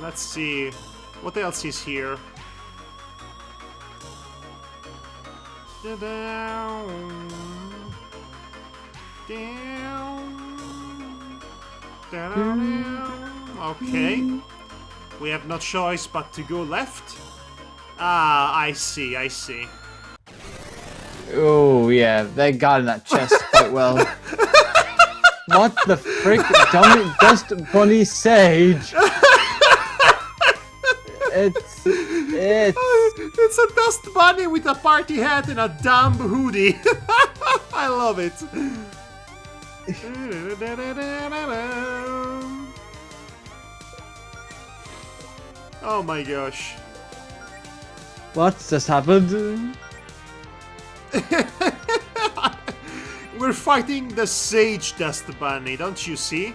Let's see. What else is here? Okay. We have no choice but to go left. Ah, I see, I see. Oh, yeah, they got in that chest quite well. What the frick? Dust Bunny Sage! It's a dust bunny with a party hat and a dumb hoodie. I love it. Oh my gosh. What just happened? We're fighting the Sage Dust Bunny, don't you see?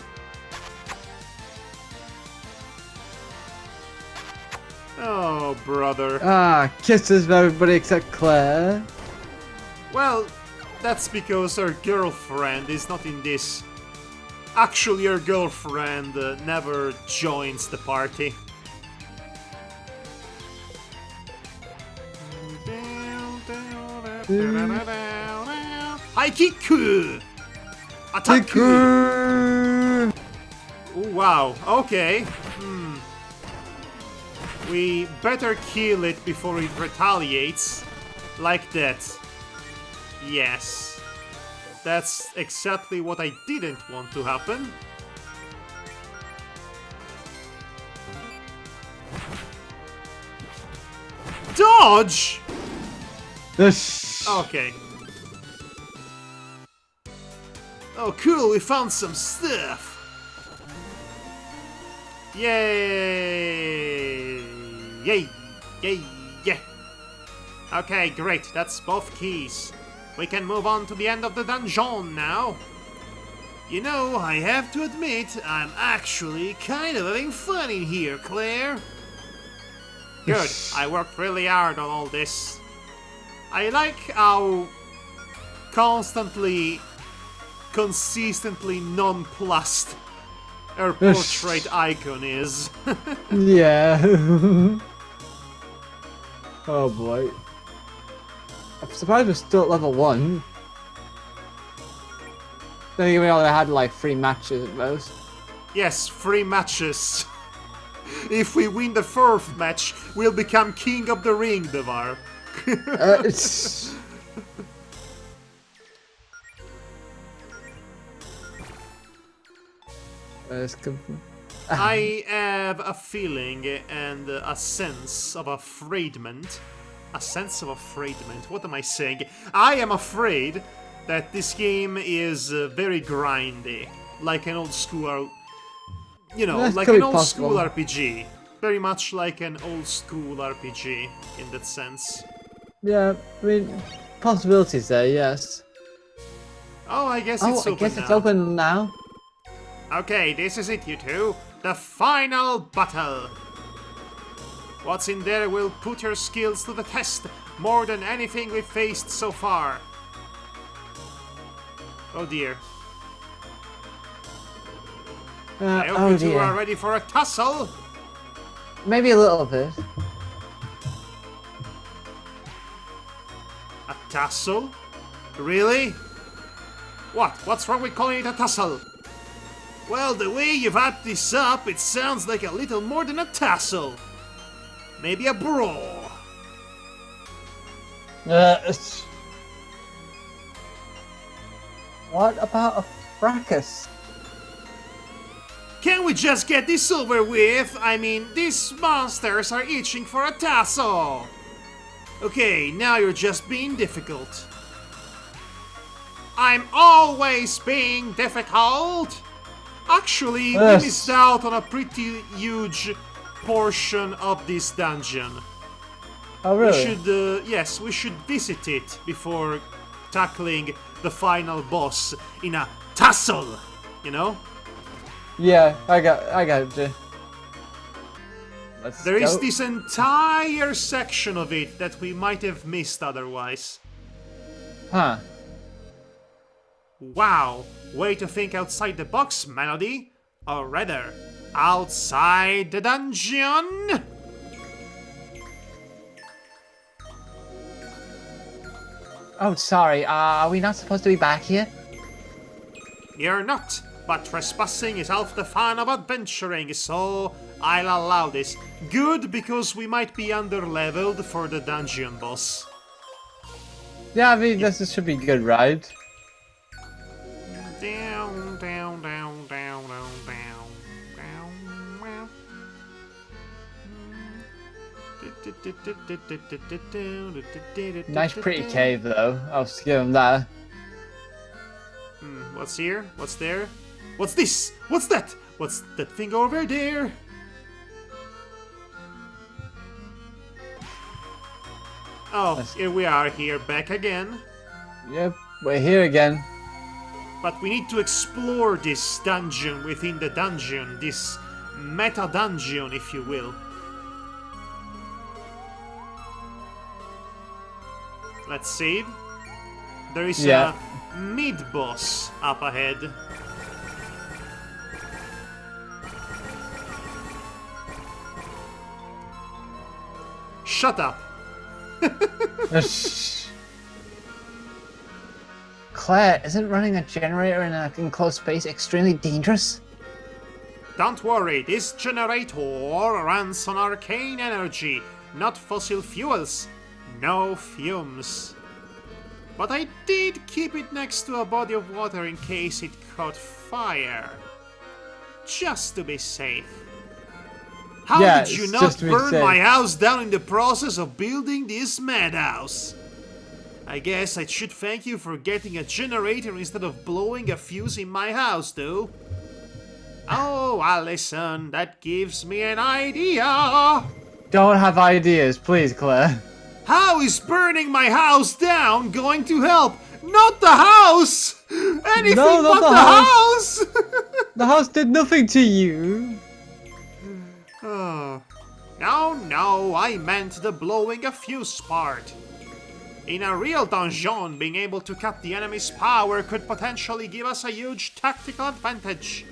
Oh, brother. Ah, kisses of everybody except Claire. Well, that's because her girlfriend is not in this. Actually, her girlfriend never joins the party. High kick! Attack! Oh, wow, okay. We better kill it before it retaliates. Like that. Yes. That's exactly what I didn't want to happen. Dodge! Okay. Oh, cool, we found some stuff. Yay! Yay! Yay! Yeah! Okay, great, that's both keys. We can move on to the end of the dungeon now. You know, I have to admit, I'm actually kind of having fun in here, Claire. Good, I worked really hard on all this. I like how consistently nonplussed her portrait icon is. Yeah. Oh boy. I'm surprised we're still at level 1. Then we only had like 3 matches at most. Yes, 3 matches. If we win the 4th match, we'll become King of the Ring, Devar. I have a feeling and a sense of affraidment. A sense of affraidment. What am I saying? I am afraid that this game is very grindy, like an old school, like an old school RPG. Very much like an old school RPG in that sense. Yeah, I mean, possibilities there, yes. Oh, I guess it's open now. It's open now. Okay, this is it, you two. The final battle. What's in there will put your skills to the test more than anything we've faced so far. Oh dear. I hope you two are ready for a tussle. Maybe a little bit. A tussle? Really? What's wrong with calling it a tussle? Well, the way you've hyped this up, it sounds like a little more than a tussle. Maybe a brawl. What about a fracas? Can we just get this over with? I mean, these monsters are itching for a tussle. Okay, now you're just being difficult. I'm always being difficult. Actually, we missed out on a pretty huge portion of this dungeon. Oh, really? We should visit it before tackling the final boss in a tussle, you know? Yeah, I got it. There is this entire section of it that we might have missed otherwise. Huh. Wow, way to think outside the box, Melody. Or rather, outside the dungeon! Oh, sorry, are we not supposed to be back here? You're not, but trespassing is half the fun of adventuring, so I'll allow this. Good, because we might be under-leveled for the dungeon boss. Yeah, I mean, this should be good, right? Down, down, down, down, down, down, down, down. Nice, pretty cave, though. I'll just give him that. What's here? What's there? What's this? What's that? What's that thing over there? Oh, here we are, here, back again. Yep, we're here again. But we need to explore this dungeon within the dungeon, this meta dungeon, if you will. Let's save. There is a mid-boss up ahead. Shut up. Claire, isn't running a generator in an enclosed space extremely dangerous? Don't worry, this generator runs on arcane energy, not fossil fuels. No fumes. But I did keep it next to a body of water in case it caught fire. Just to be safe. How did you not burn my house down in the process of building this madhouse? I guess I should thank you for getting a generator instead of blowing a fuse in my house, though. Oh, Allison, that gives me an idea. Don't have ideas, please, Claire. How is burning my house down going to help? Not the house! Anything but the house! The house did nothing to you. Oh. No, I meant the blowing a fuse part. In a real dungeon, being able to cut the enemy's power could potentially give us a huge tactical advantage.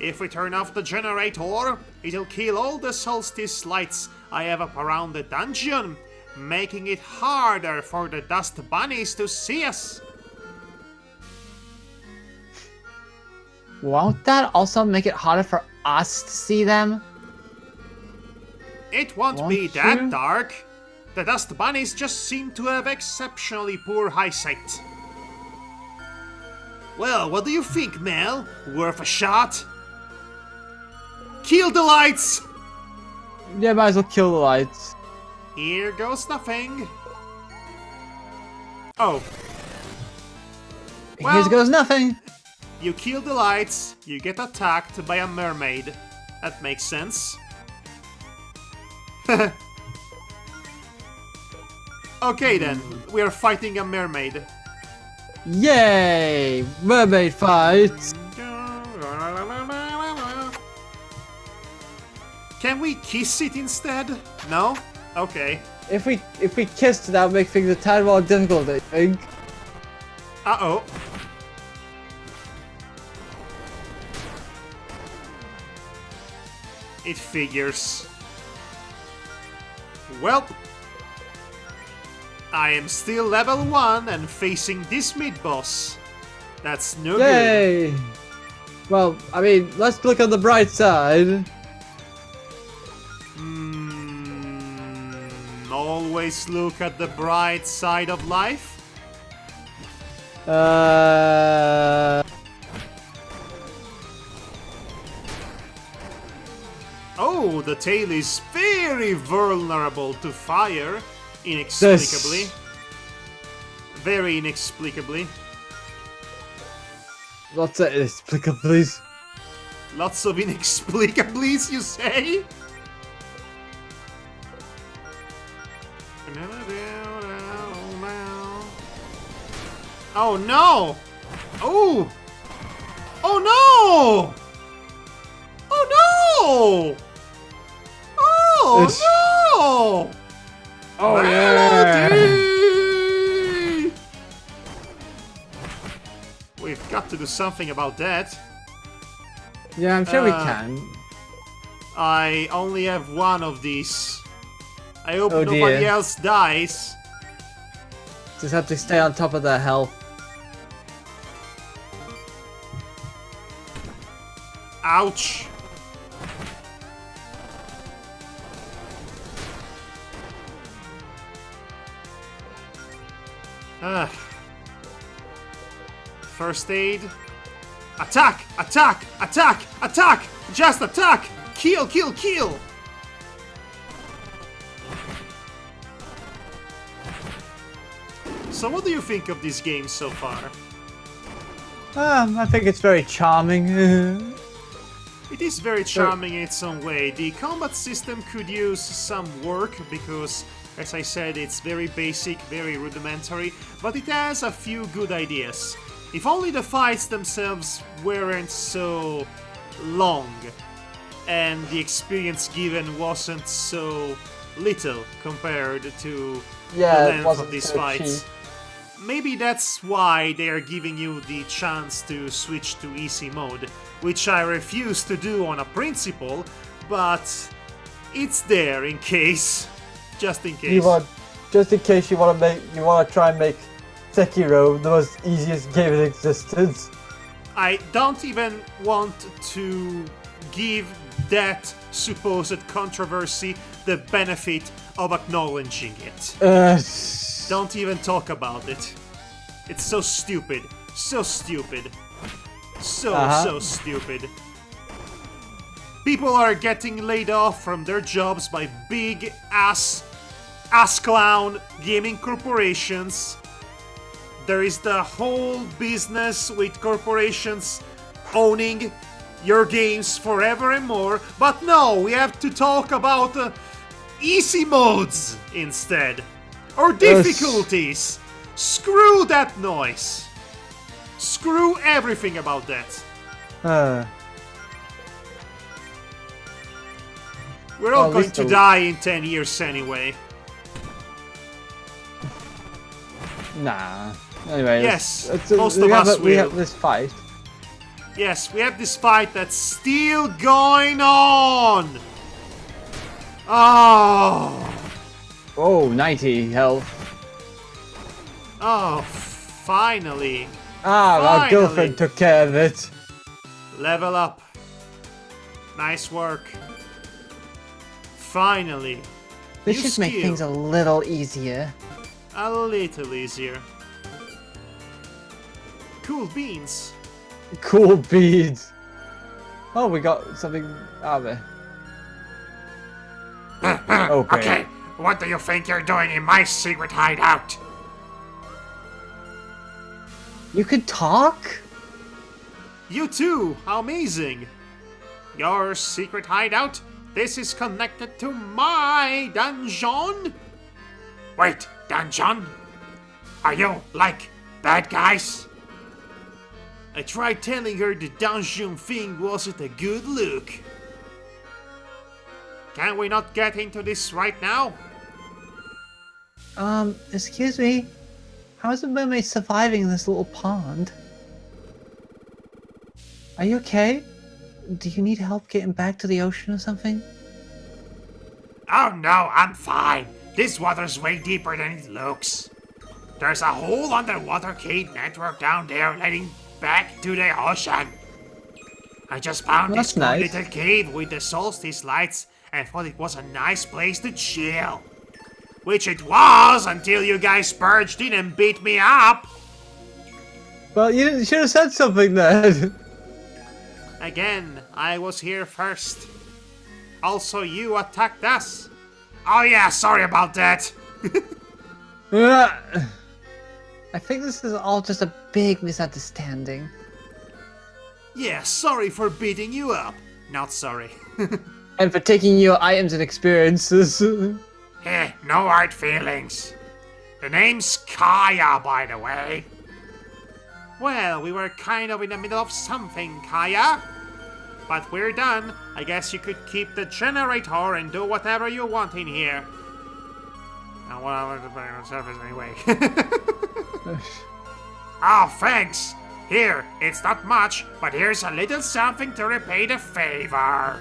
If we turn off the generator, it'll kill all the solstice lights I have up around the dungeon, making it harder for the dust bunnies to see us. Won't that also make it harder for us to see them? It won't be that dark. The dust bunnies just seem to have exceptionally poor eyesight. Well, what do you think, Mel? Worth a shot? Kill the lights! Yeah, might as well kill the lights. Here goes nothing. Oh. Well, here goes nothing. You kill the lights, you get attacked by a mermaid. That makes sense. Okay then, we are fighting a mermaid. Yay! Mermaid fights! Can we kiss it instead? No? Okay. If we kissed, that would make things a tad more difficult, I think. Uh-oh. It figures. Well, I am still level 1 and facing this mid-boss. That's no good. Yay! Well, I mean, let's look on the bright side. Always look at the bright side of life. Oh, the tail is very vulnerable to fire. Inexplicably. Very inexplicably. Lots of inexplicablies. Lots of inexplicablies, you say? Oh no! Oh! Oh no! Oh no! Oh no! Oh Melody! We've got to do something about that. Yeah, I'm sure we can. I only have one of these. I hope Oh, nobody dear. else dies. Just have to stay on top of their health. Ouch. First aid. Attack! Attack! Attack! Attack! Just attack! Kill! Kill! Kill! So what do you think of this game so far? I think it's very charming. It is very charming in its own way. The combat system could use some work because, as I said, it's very basic, very rudimentary, but it has a few good ideas. If only the fights themselves weren't so long and the experience given wasn't so little compared to the length of these fights. Cheap. Maybe that's why they are giving you the chance to switch to easy mode, which I refuse to do on a principle, but it's there in case, just in case. Just in case you want to try and make Sekiro the most easiest game in existence. I don't even want to give that supposed controversy the benefit of acknowledging it. Don't even talk about it. It's so stupid. So stupid. So stupid. People are getting laid off from their jobs by big ass clown gaming corporations. There is the whole business with corporations owning your games forever and more. But no, we have to talk about easy modes instead. Or difficulties! Screw that noise! Screw everything about that. We're all going to die in 10 years anyway. Nah. Anyway, yes, most of us will. We have this fight. Yes, we have this fight that's still going on! Oh! Oh, 90 health. Oh, finally. Our girlfriend took care of it. Level up. Nice work. Finally. This should make things a little easier. A little easier. Cool beans. Cool beans. Oh, we got something out there. Okay, what do you think you're doing in my secret hideout? You could talk? You too, how amazing. Your secret hideout? This is connected to my dungeon? Wait, dungeon? Are you, like, bad guys? I tried telling her the dungeon thing wasn't a good look. Can we not get into this right now? Excuse me? How is a mermaid surviving in this little pond? Are you okay? Do you need help getting back to the ocean or something? Oh no, I'm fine. This water's way deeper than it looks. There's a whole underwater cave network down there leading back to the ocean. I just found this cool little cave with the solstice lights and thought it was a nice place to chill. Which it was until you guys barged in and beat me up. Well, you should have said something then. Again, I was here first. Also, you attacked us. Oh yeah, sorry about that. I think this is all just a big misunderstanding. Yeah, sorry for beating you up. Not sorry. And for taking your items and experiences. No hard feelings. The name's Kaya, by the way. Well, we were kind of in the middle of something, Kaya. But we're done. I guess you could keep the generator and do whatever you want in here. Now, well, I'm going to put it on surface anyway. Oh, thanks. Here, it's not much, but here's a little something to repay the favor.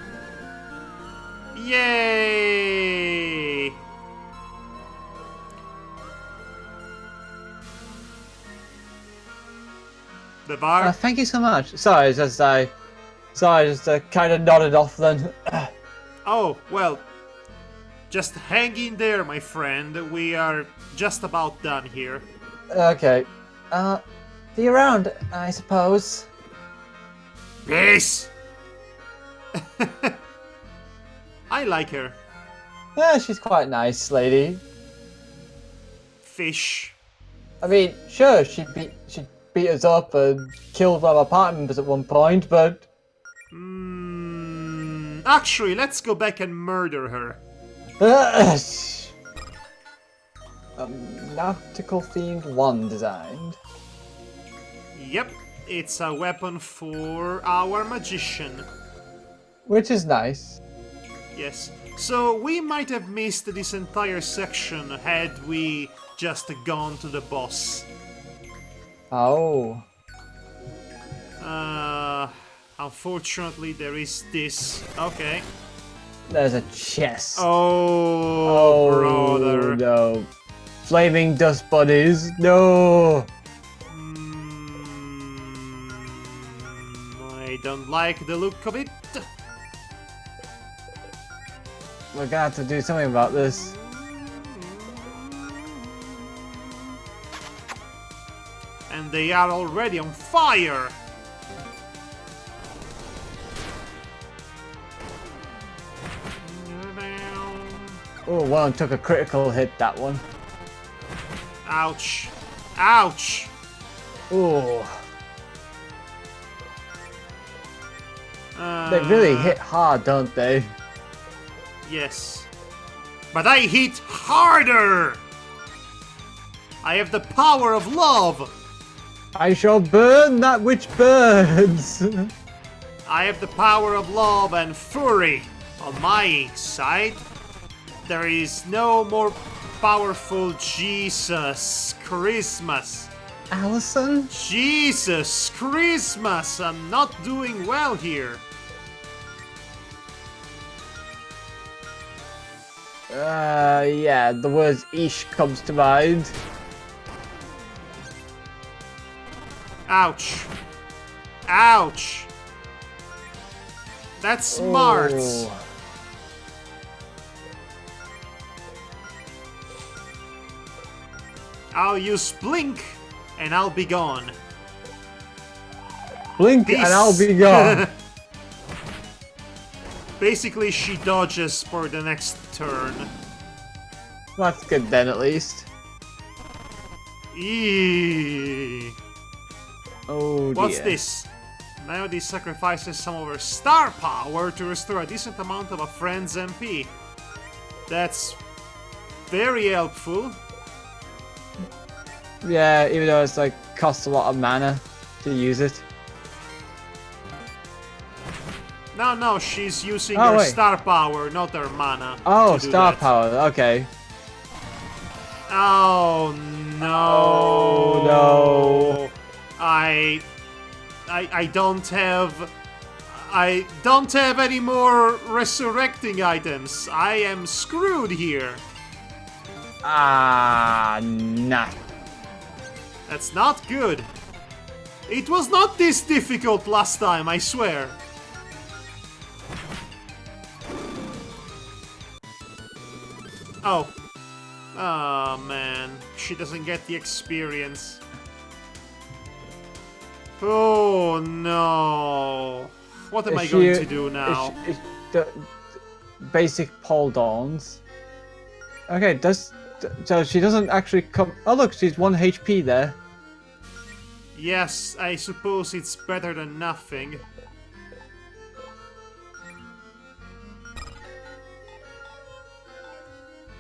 Yay! The bar? Thank you so much. Sorry, it's just I So I just kind of nodded off then. Oh, well, just hang in there, my friend. We are just about done here. Okay. See you around, I suppose. Peace! I like her. Yeah, she's quite nice, lady. Fish. I mean, sure, she beat us up and killed one of our party members at one point, but Actually, let's go back and murder her. nautical themed wand designed. Yep, it's a weapon for our magician. Which is nice. Yes. So we might have missed this entire section had we just gone to the boss. Oh. Unfortunately there is this. Okay. There's a chest. Oh, brother. No. Flaming dust buddies. No. I don't like the look of it. We're gonna have to do something about this. And they are already on fire. Oh, one took a critical hit, that one. Ouch. Ouch. Oh. They really hit hard, don't they? Yes. But I hit harder! I have the power of love! I shall burn that which burns! I have the power of love and fury on my side. There is no more powerful Jesus Christmas. Allison? Jesus Christmas! I'm not doing well here. Yeah, the word ish comes to mind. Ouch. Ouch. That's smart. Oh. I'll use blink and I'll be gone. Blink Peace. and I'll be gone. Basically, she dodges for the next turn. That's good then, at least. Eee. Oh dear. What's this? Melody sacrifices some of her star power to restore a decent amount of a friend's MP. That's very helpful. Yeah, even though it's like costs a lot of mana to use it. No, she's using Oh, her wait. star power, not her mana. Oh, to do star that. power. Okay. Oh no! Oh, no. I don't have. I don't have any more resurrecting items. I am screwed here. Ah, nah. That's not good. It was not this difficult last time, I swear. Oh. Oh man, she doesn't get the experience. Oh no. What am I going to do now? The basic pole dawns. Okay, so she doesn't actually come. Oh look, she's 1 HP there. Yes, I suppose it's better than nothing.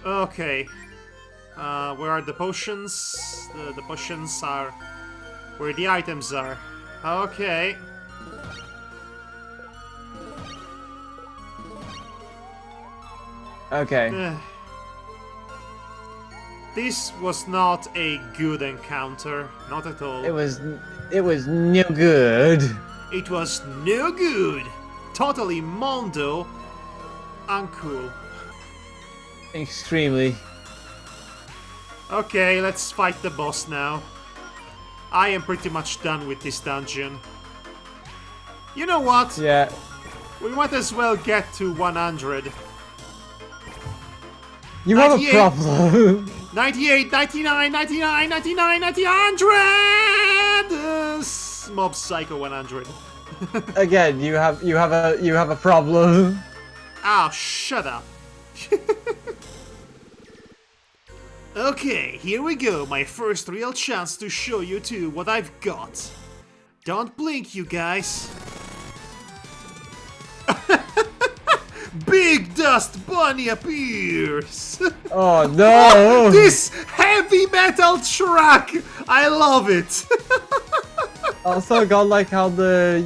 Okay. Where are the potions? The potions are where the items are. Okay. Okay. This was not a good encounter, not at all. It was no good. It was no good. Totally mondo. Uncool. Extremely. Okay, let's fight the boss now. I am pretty much done with this dungeon. You know what? Yeah. We might as well get to 100. You have a 98. problem. 98, 99, 99, 99, 100! Mob Psycho 100. Again, you have a problem. Oh, shut up. Okay, here we go. My first real chance to show you two what I've got. Don't blink, you guys. Big Dust Bunny appears! Oh no! This heavy metal track! I love it! Also got like how they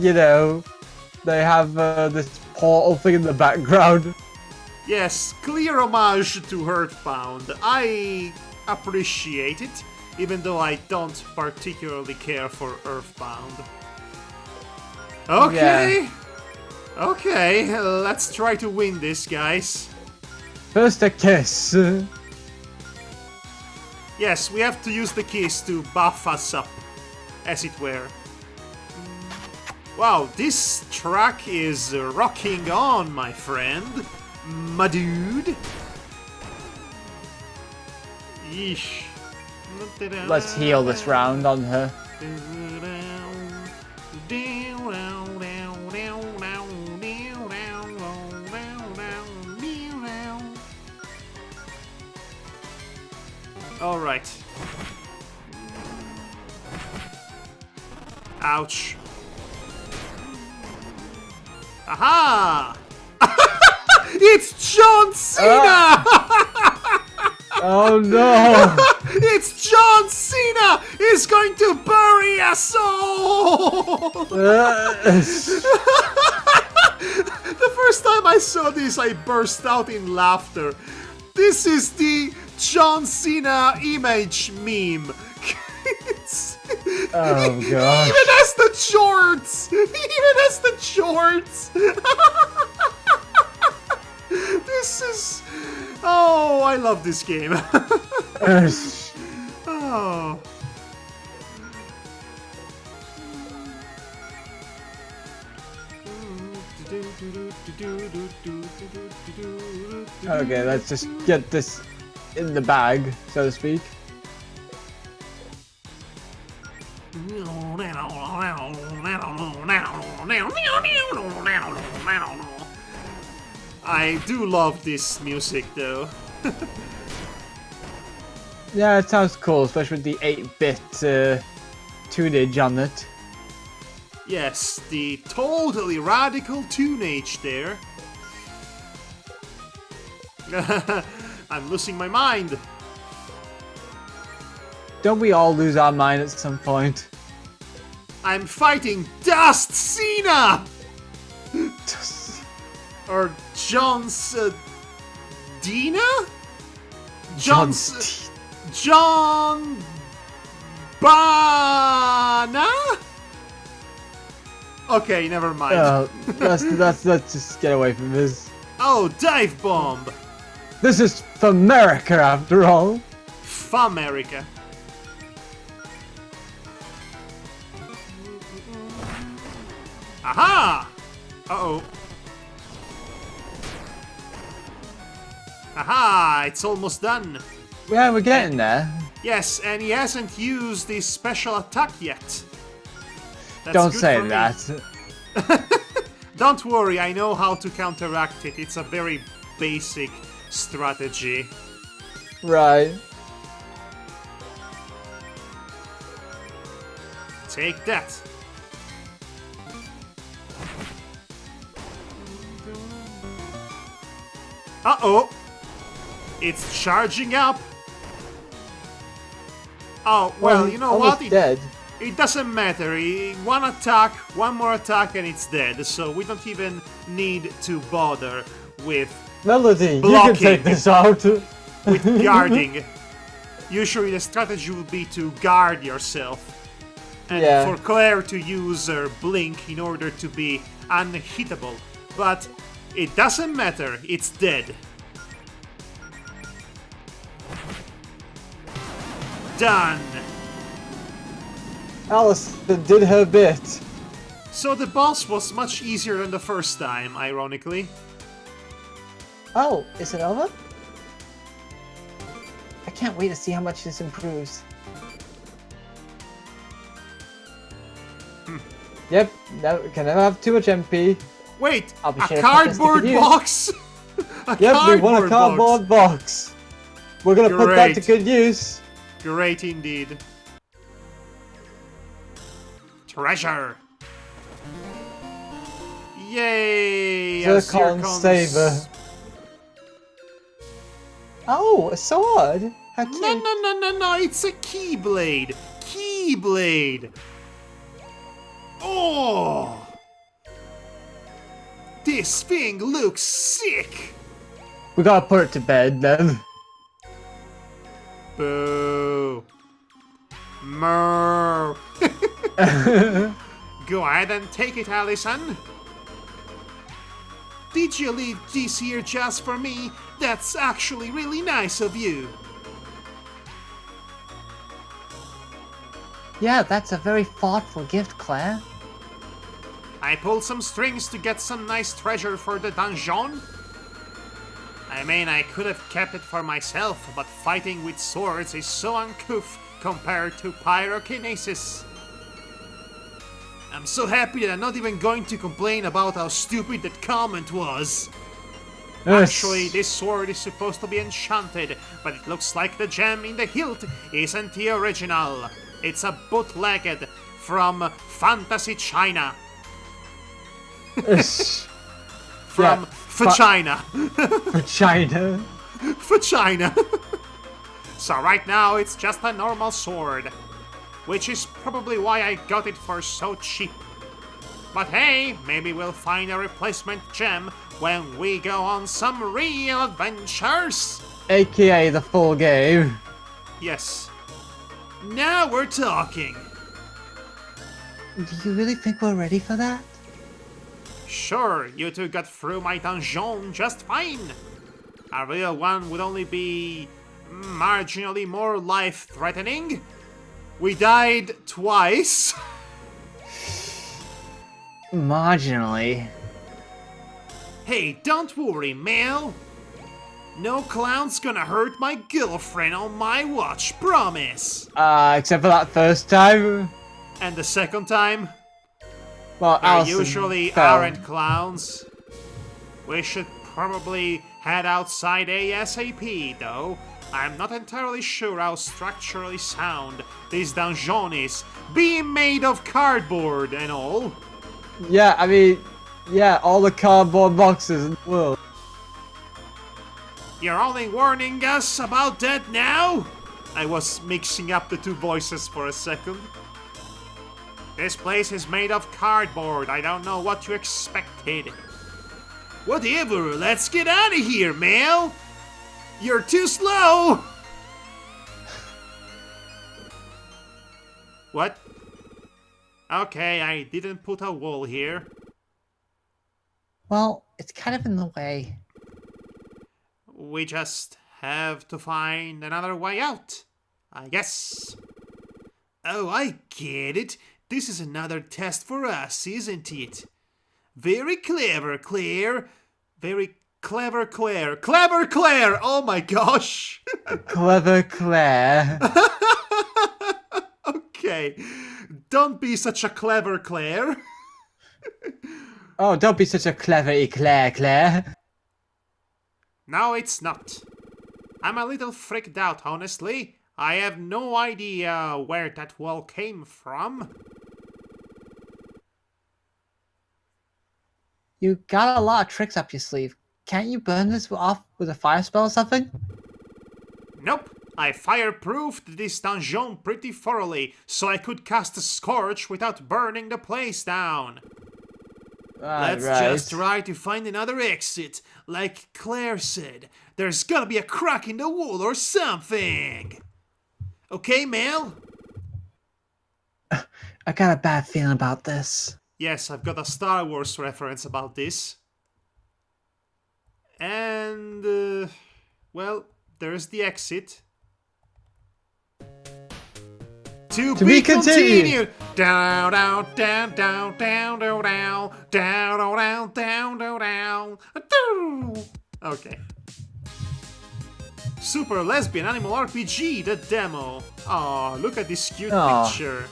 have this portal thing in the background. Yes, clear homage to Earthbound. I appreciate it, even though I don't particularly care for Earthbound. Okay. Yeah. Okay, let's try to win this, guys. First a kiss. Yes, we have to use the kiss to buff us up, as it were. Wow, this track is rocking on, my friend. My dude. Yeesh. Let's heal this round on her. All right. Ouch. Aha! It's John Cena! Oh no! It's John Cena! He's going to bury us all! The first time I saw this, I burst out in laughter. This is the John Cena image meme. Oh gosh. Even as the shorts! Even as the shorts! This is... Oh, I love this game. Oh. Okay, let's just get this in the bag, so to speak. I do love this music though. Yeah, it sounds cool, especially with the 8-bit tunage on it. Yes, the totally radical tunage there. I'm losing my mind. Don't we all lose our mind at some point? I'm fighting Dust Cena! Or John's... Dina? John... Bana? Okay, never mind. Let's just get away from this. Oh, Dive Bomb! This is for America, after all. Famerica. Aha! Uh-oh. Aha! It's almost done. Yeah, we're getting there. Yes, and he hasn't used his special attack yet. That's Don't good say for me. that. Don't worry, I know how to counteract it. It's a very basic strategy. Right. Take that. Uh-oh! It's charging up! Oh, well, you know what? Dead. It doesn't matter. One attack, one more attack, and it's dead. So we don't even need to bother with Melody, blocking. you can take this out. with guarding. Usually the strategy would be to guard yourself. And for Claire to use her blink in order to be unhittable. But it doesn't matter, it's dead. Done. Alice did her bit. So the boss was much easier than the first time, ironically. Oh, is it over? I can't wait to see how much this improves. Yep, can never have too much MP. Wait, I'll be a sure to put this to cardboard good use. box? Yep, we want a cardboard box. We're gonna put that to Great. good use. Great indeed. Treasure! Yay! as Zircon comes- saber. Oh, a sword! How cute. No, it's a keyblade! Keyblade! Oh! This thing looks sick! We gotta put it to bed then. Boo! Murr! Go ahead and take it, Allison. Did you leave this here just for me? That's actually really nice of you. Yeah, that's a very thoughtful gift, Claire. I pulled some strings to get some nice treasure for the dungeon. I mean, I could have kept it for myself, but fighting with swords is so uncouth compared to pyrokinesis. I'm so happy that I'm not even going to complain about how stupid that comment was. Actually, this sword is supposed to be enchanted, but it looks like the gem in the hilt isn't the original. It's a bootlegged from Fantasy China. From China. For China. For China. So right now it's just a normal sword, which is probably why I got it for so cheap. But hey, maybe we'll find a replacement gem when we go on some real adventures. AKA the full game. Yes. Now we're talking. Do you really think we're ready for that? Sure, you two got through my dungeon just fine. A real one would only be marginally more life-threatening. We died twice. Marginally. Hey, don't worry, Mel. No clown's gonna hurt my girlfriend on my watch, promise. Except for that first time. And the second time? Well, There Allison usually fell. aren't clowns. We should probably head outside ASAP, though. I'm not entirely sure how structurally sound this dungeon is, being made of cardboard and all. Yeah, I mean, yeah, all the cardboard boxes in the world. You're only warning us about that now? I was mixing up the two voices for a second. This place is made of cardboard. I don't know what you expected. Whatever, let's get out of here, Mel! You're too slow! What? Okay, I didn't put a wall here. Well, it's kind of in the way. We just have to find another way out, I guess. Oh, I get it. This is another test for us, isn't it? Very clever, Claire. Very clever, Claire. Clever, Claire! Oh my gosh! Clever Claire. Okay. Don't be such a clever Claire. Oh, don't be such a clever eclair, Claire. No, it's not. I'm a little freaked out, honestly. I have no idea where that wall came from. You got a lot of tricks up your sleeve. Can't you burn this off with a fire spell or something? Nope. I fireproofed this dungeon pretty thoroughly, so I could cast a scorch without burning the place down. Let's just try to find another exit. Like Claire said, there's gotta be a crack in the wall or something. Okay, Mel? I got a bad feeling about this. Yes, I've got a Star Wars reference about this. And, well, there's the exit. To be continued. Down, down, down, down, down, down, down, down, down, down, down, down. Okay. Super Lesbian Animal RPG, the demo. Oh, look at this cute picture.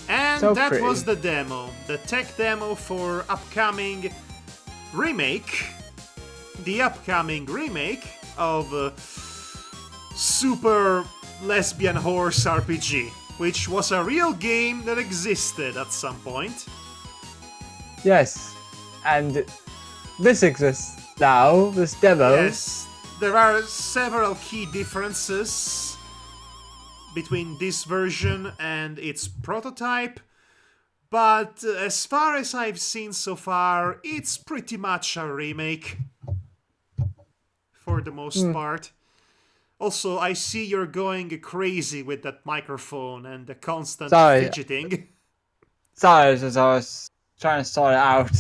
And So that pretty. was the demo. The tech demo for upcoming remake. The upcoming remake of Super Lesbian Horse RPG, which was a real game that existed at some point. Yes, and this exists now, this demo. Yes, there are several key differences between this version and its prototype, but as far as I've seen so far, it's pretty much a remake for the most part. Also, I see you're going crazy with that microphone and the constant fidgeting. Sorry, as I was trying to sort it out.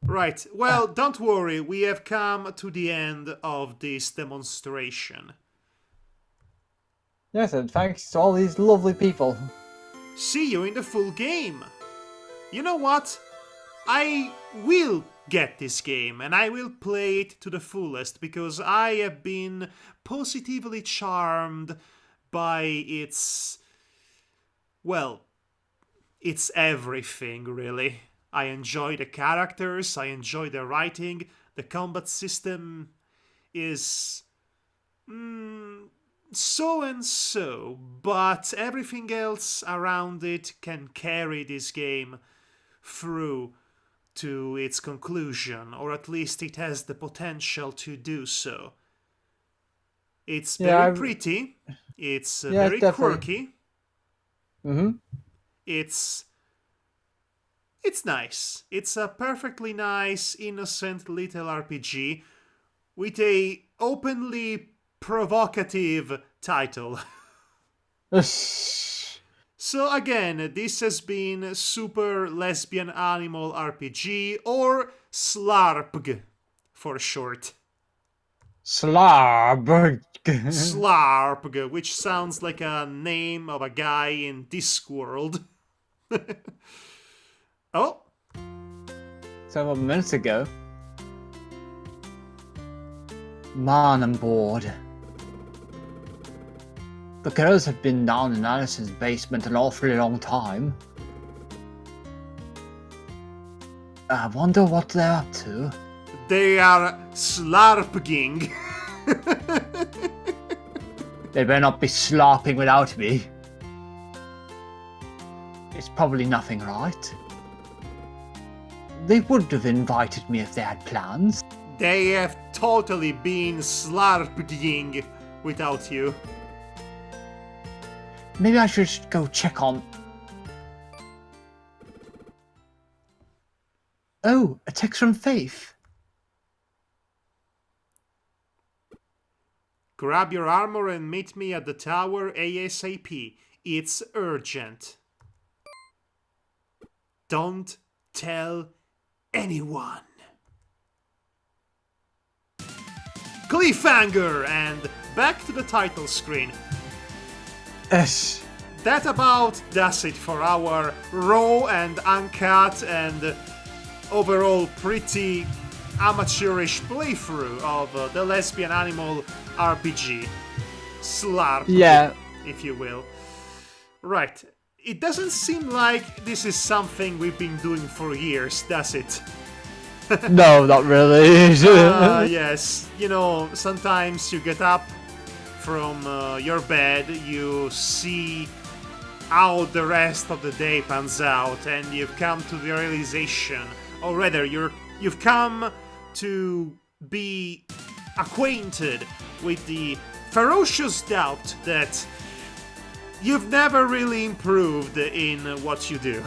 Right, well, don't worry, we have come to the end of this demonstration. Yes, and thanks to all these lovely people. See you in the full game. You know what? I will get this game and I will play it to the fullest because I have been positively charmed by its... well, it's everything, really. I enjoy the characters, I enjoy the writing, the combat system is... so and so, but everything else around it can carry this game through to its conclusion, or at least it has the potential to do so. It's very pretty, it's very quirky, it's nice. It's a perfectly nice, innocent little RPG with a openly provocative title. So again, this has been Super Lesbian Animal RPG, or SLARPG for short. SLARPG. SLARPG, which sounds like a name of a guy in Discworld. Oh. Several minutes ago. Man, I'm bored. The girls have been down in Alice's basement an awfully long time. I wonder what they're up to. They are SLARPGing. They better not be slurping without me. It's probably nothing, right? They would have invited me if they had plans. They have totally been SLARPGing without you. Maybe I should go check on... Oh, a text from Faith. Grab your armor and meet me at the tower ASAP. It's urgent. Don't tell anyone. Cliffhanger! And back to the title screen. Yes. That about does it for our raw and uncut and overall pretty amateurish playthrough of the Lesbian Animal RPG. SLARP, Yeah. if you will. Right. It doesn't seem like this is something we've been doing for years, does it? No, not really. Yes. You know, sometimes you get up from your bed, you see how the rest of the day pans out, and you've come to the realization, or rather, you've come to be acquainted with the ferocious doubt that you've never really improved in what you do.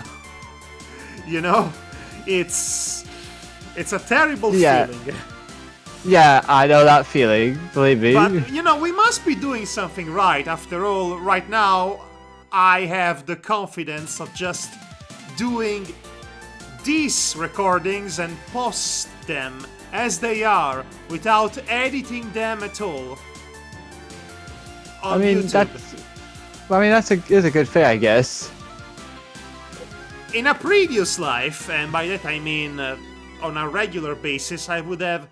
You know? It's a terrible feeling. Yeah, I know that feeling, believe me. But, you know, we must be doing something right. After all, right now, I have the confidence of just doing these recordings and post them as they are, without editing them at all. I mean, YouTube. I mean, is a good thing, I guess. In a previous life, and by that I mean on a regular basis, I would have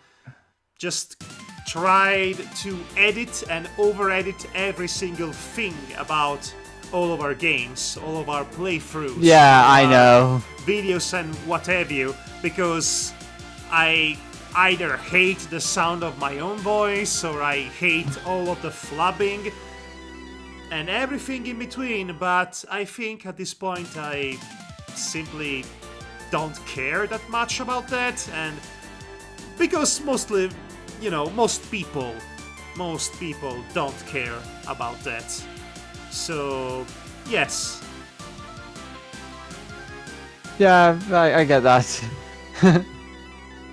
just tried to edit and over-edit every single thing about all of our games, all of our playthroughs. Yeah, I know. Videos and what have you, because I either hate the sound of my own voice or I hate all of the flubbing and everything in between, but I think at this point I simply don't care that much about that, and because mostly, you know, most people don't care about that. So, yes. Yeah, I get that.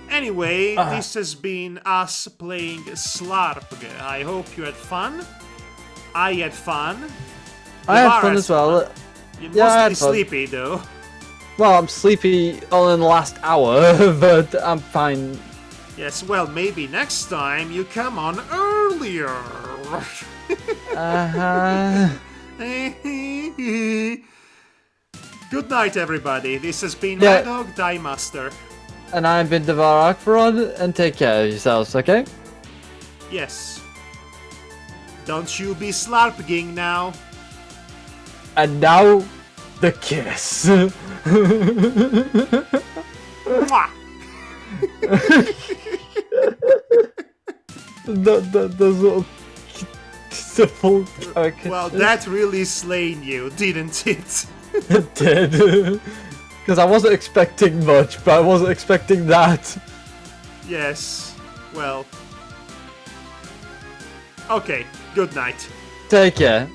Anyway, this has been us playing SLARPG. I hope you had fun. I had fun. I had Navarre fun has as well. fun. You Yeah, I must had be fun. sleepy though. Well, I'm sleepy all in the last hour, but I'm fine. Yes, well, maybe next time you come on earlier. Uh-huh. Good night, everybody. This has been Yeah. Madhog Die Master. And I've been Devar Akvarod, and take care of yourselves, okay? Yes. Don't you be slarping now. And now, the kiss. Mwah. Those little simple Well, that really slayed you, didn't it? It did. Because I wasn't expecting much, but I wasn't expecting that. Yes. Well. Okay, good night. Take care.